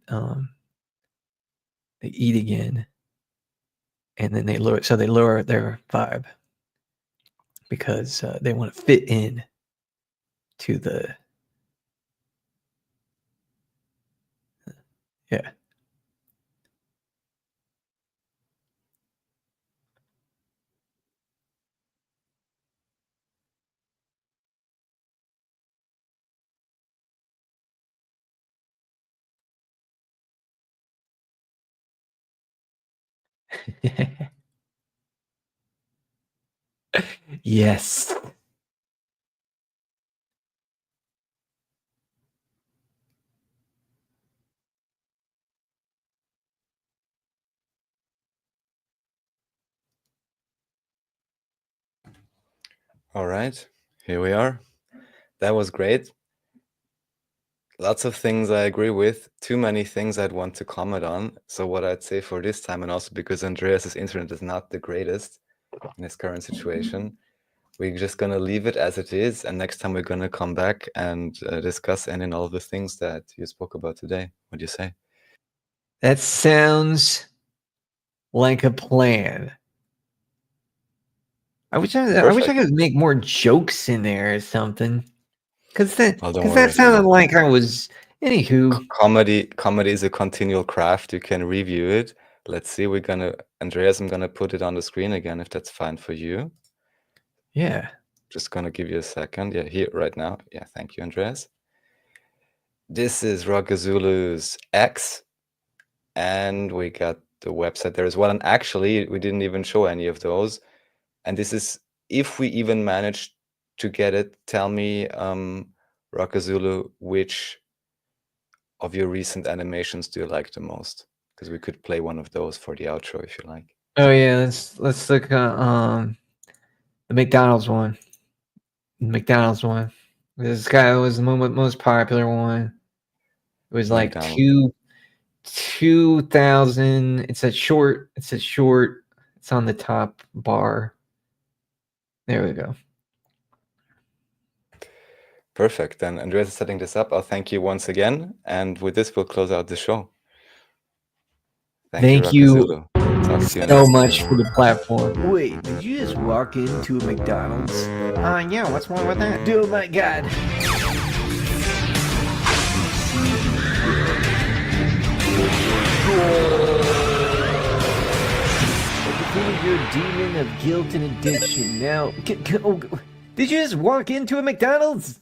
eat again, and then they lower their vibe because they want to fit in to the yeah. Yes. All right, here we are. That was great. Lots of things I agree with. Too many things I'd want to comment on. So what I'd say for this time, and also because Andreas's internet is not the greatest in his current situation, we're just gonna leave it as it is, and next time we're gonna come back and discuss any and all the things that you spoke about today. What do you say? That sounds like a plan. I wish I could make more jokes in there or something. Cause that sounded like I was. Anywho, comedy is a continual craft. You can review it. Let's see. Andreas, I'm gonna put it on the screen again if that's fine for you. Yeah. Just gonna give you a second. Yeah, here right now. Yeah, thank you, Andreas. This is Rokazulu's X, and we got the website there as well. And actually, we didn't even show any of those. And this is, if we even managed to get it, tell me, Rokazulu, which of your recent animations do you like the most? Because we could play one of those for the outro if you like. Oh yeah, let's look at the McDonald's one. This guy was the most popular one. It was like McDonald's. 2000. It's a short. It's on the top bar. There we go. Perfect. Then Andreas is setting this up. I'll thank you once again. And with this, we'll close out the show. Thank you so much for the platform. Wait, did you just walk into a McDonald's? Yeah, what's wrong with that? Oh my god. Your demon of guilt and addiction. Now, did you just walk into a McDonald's?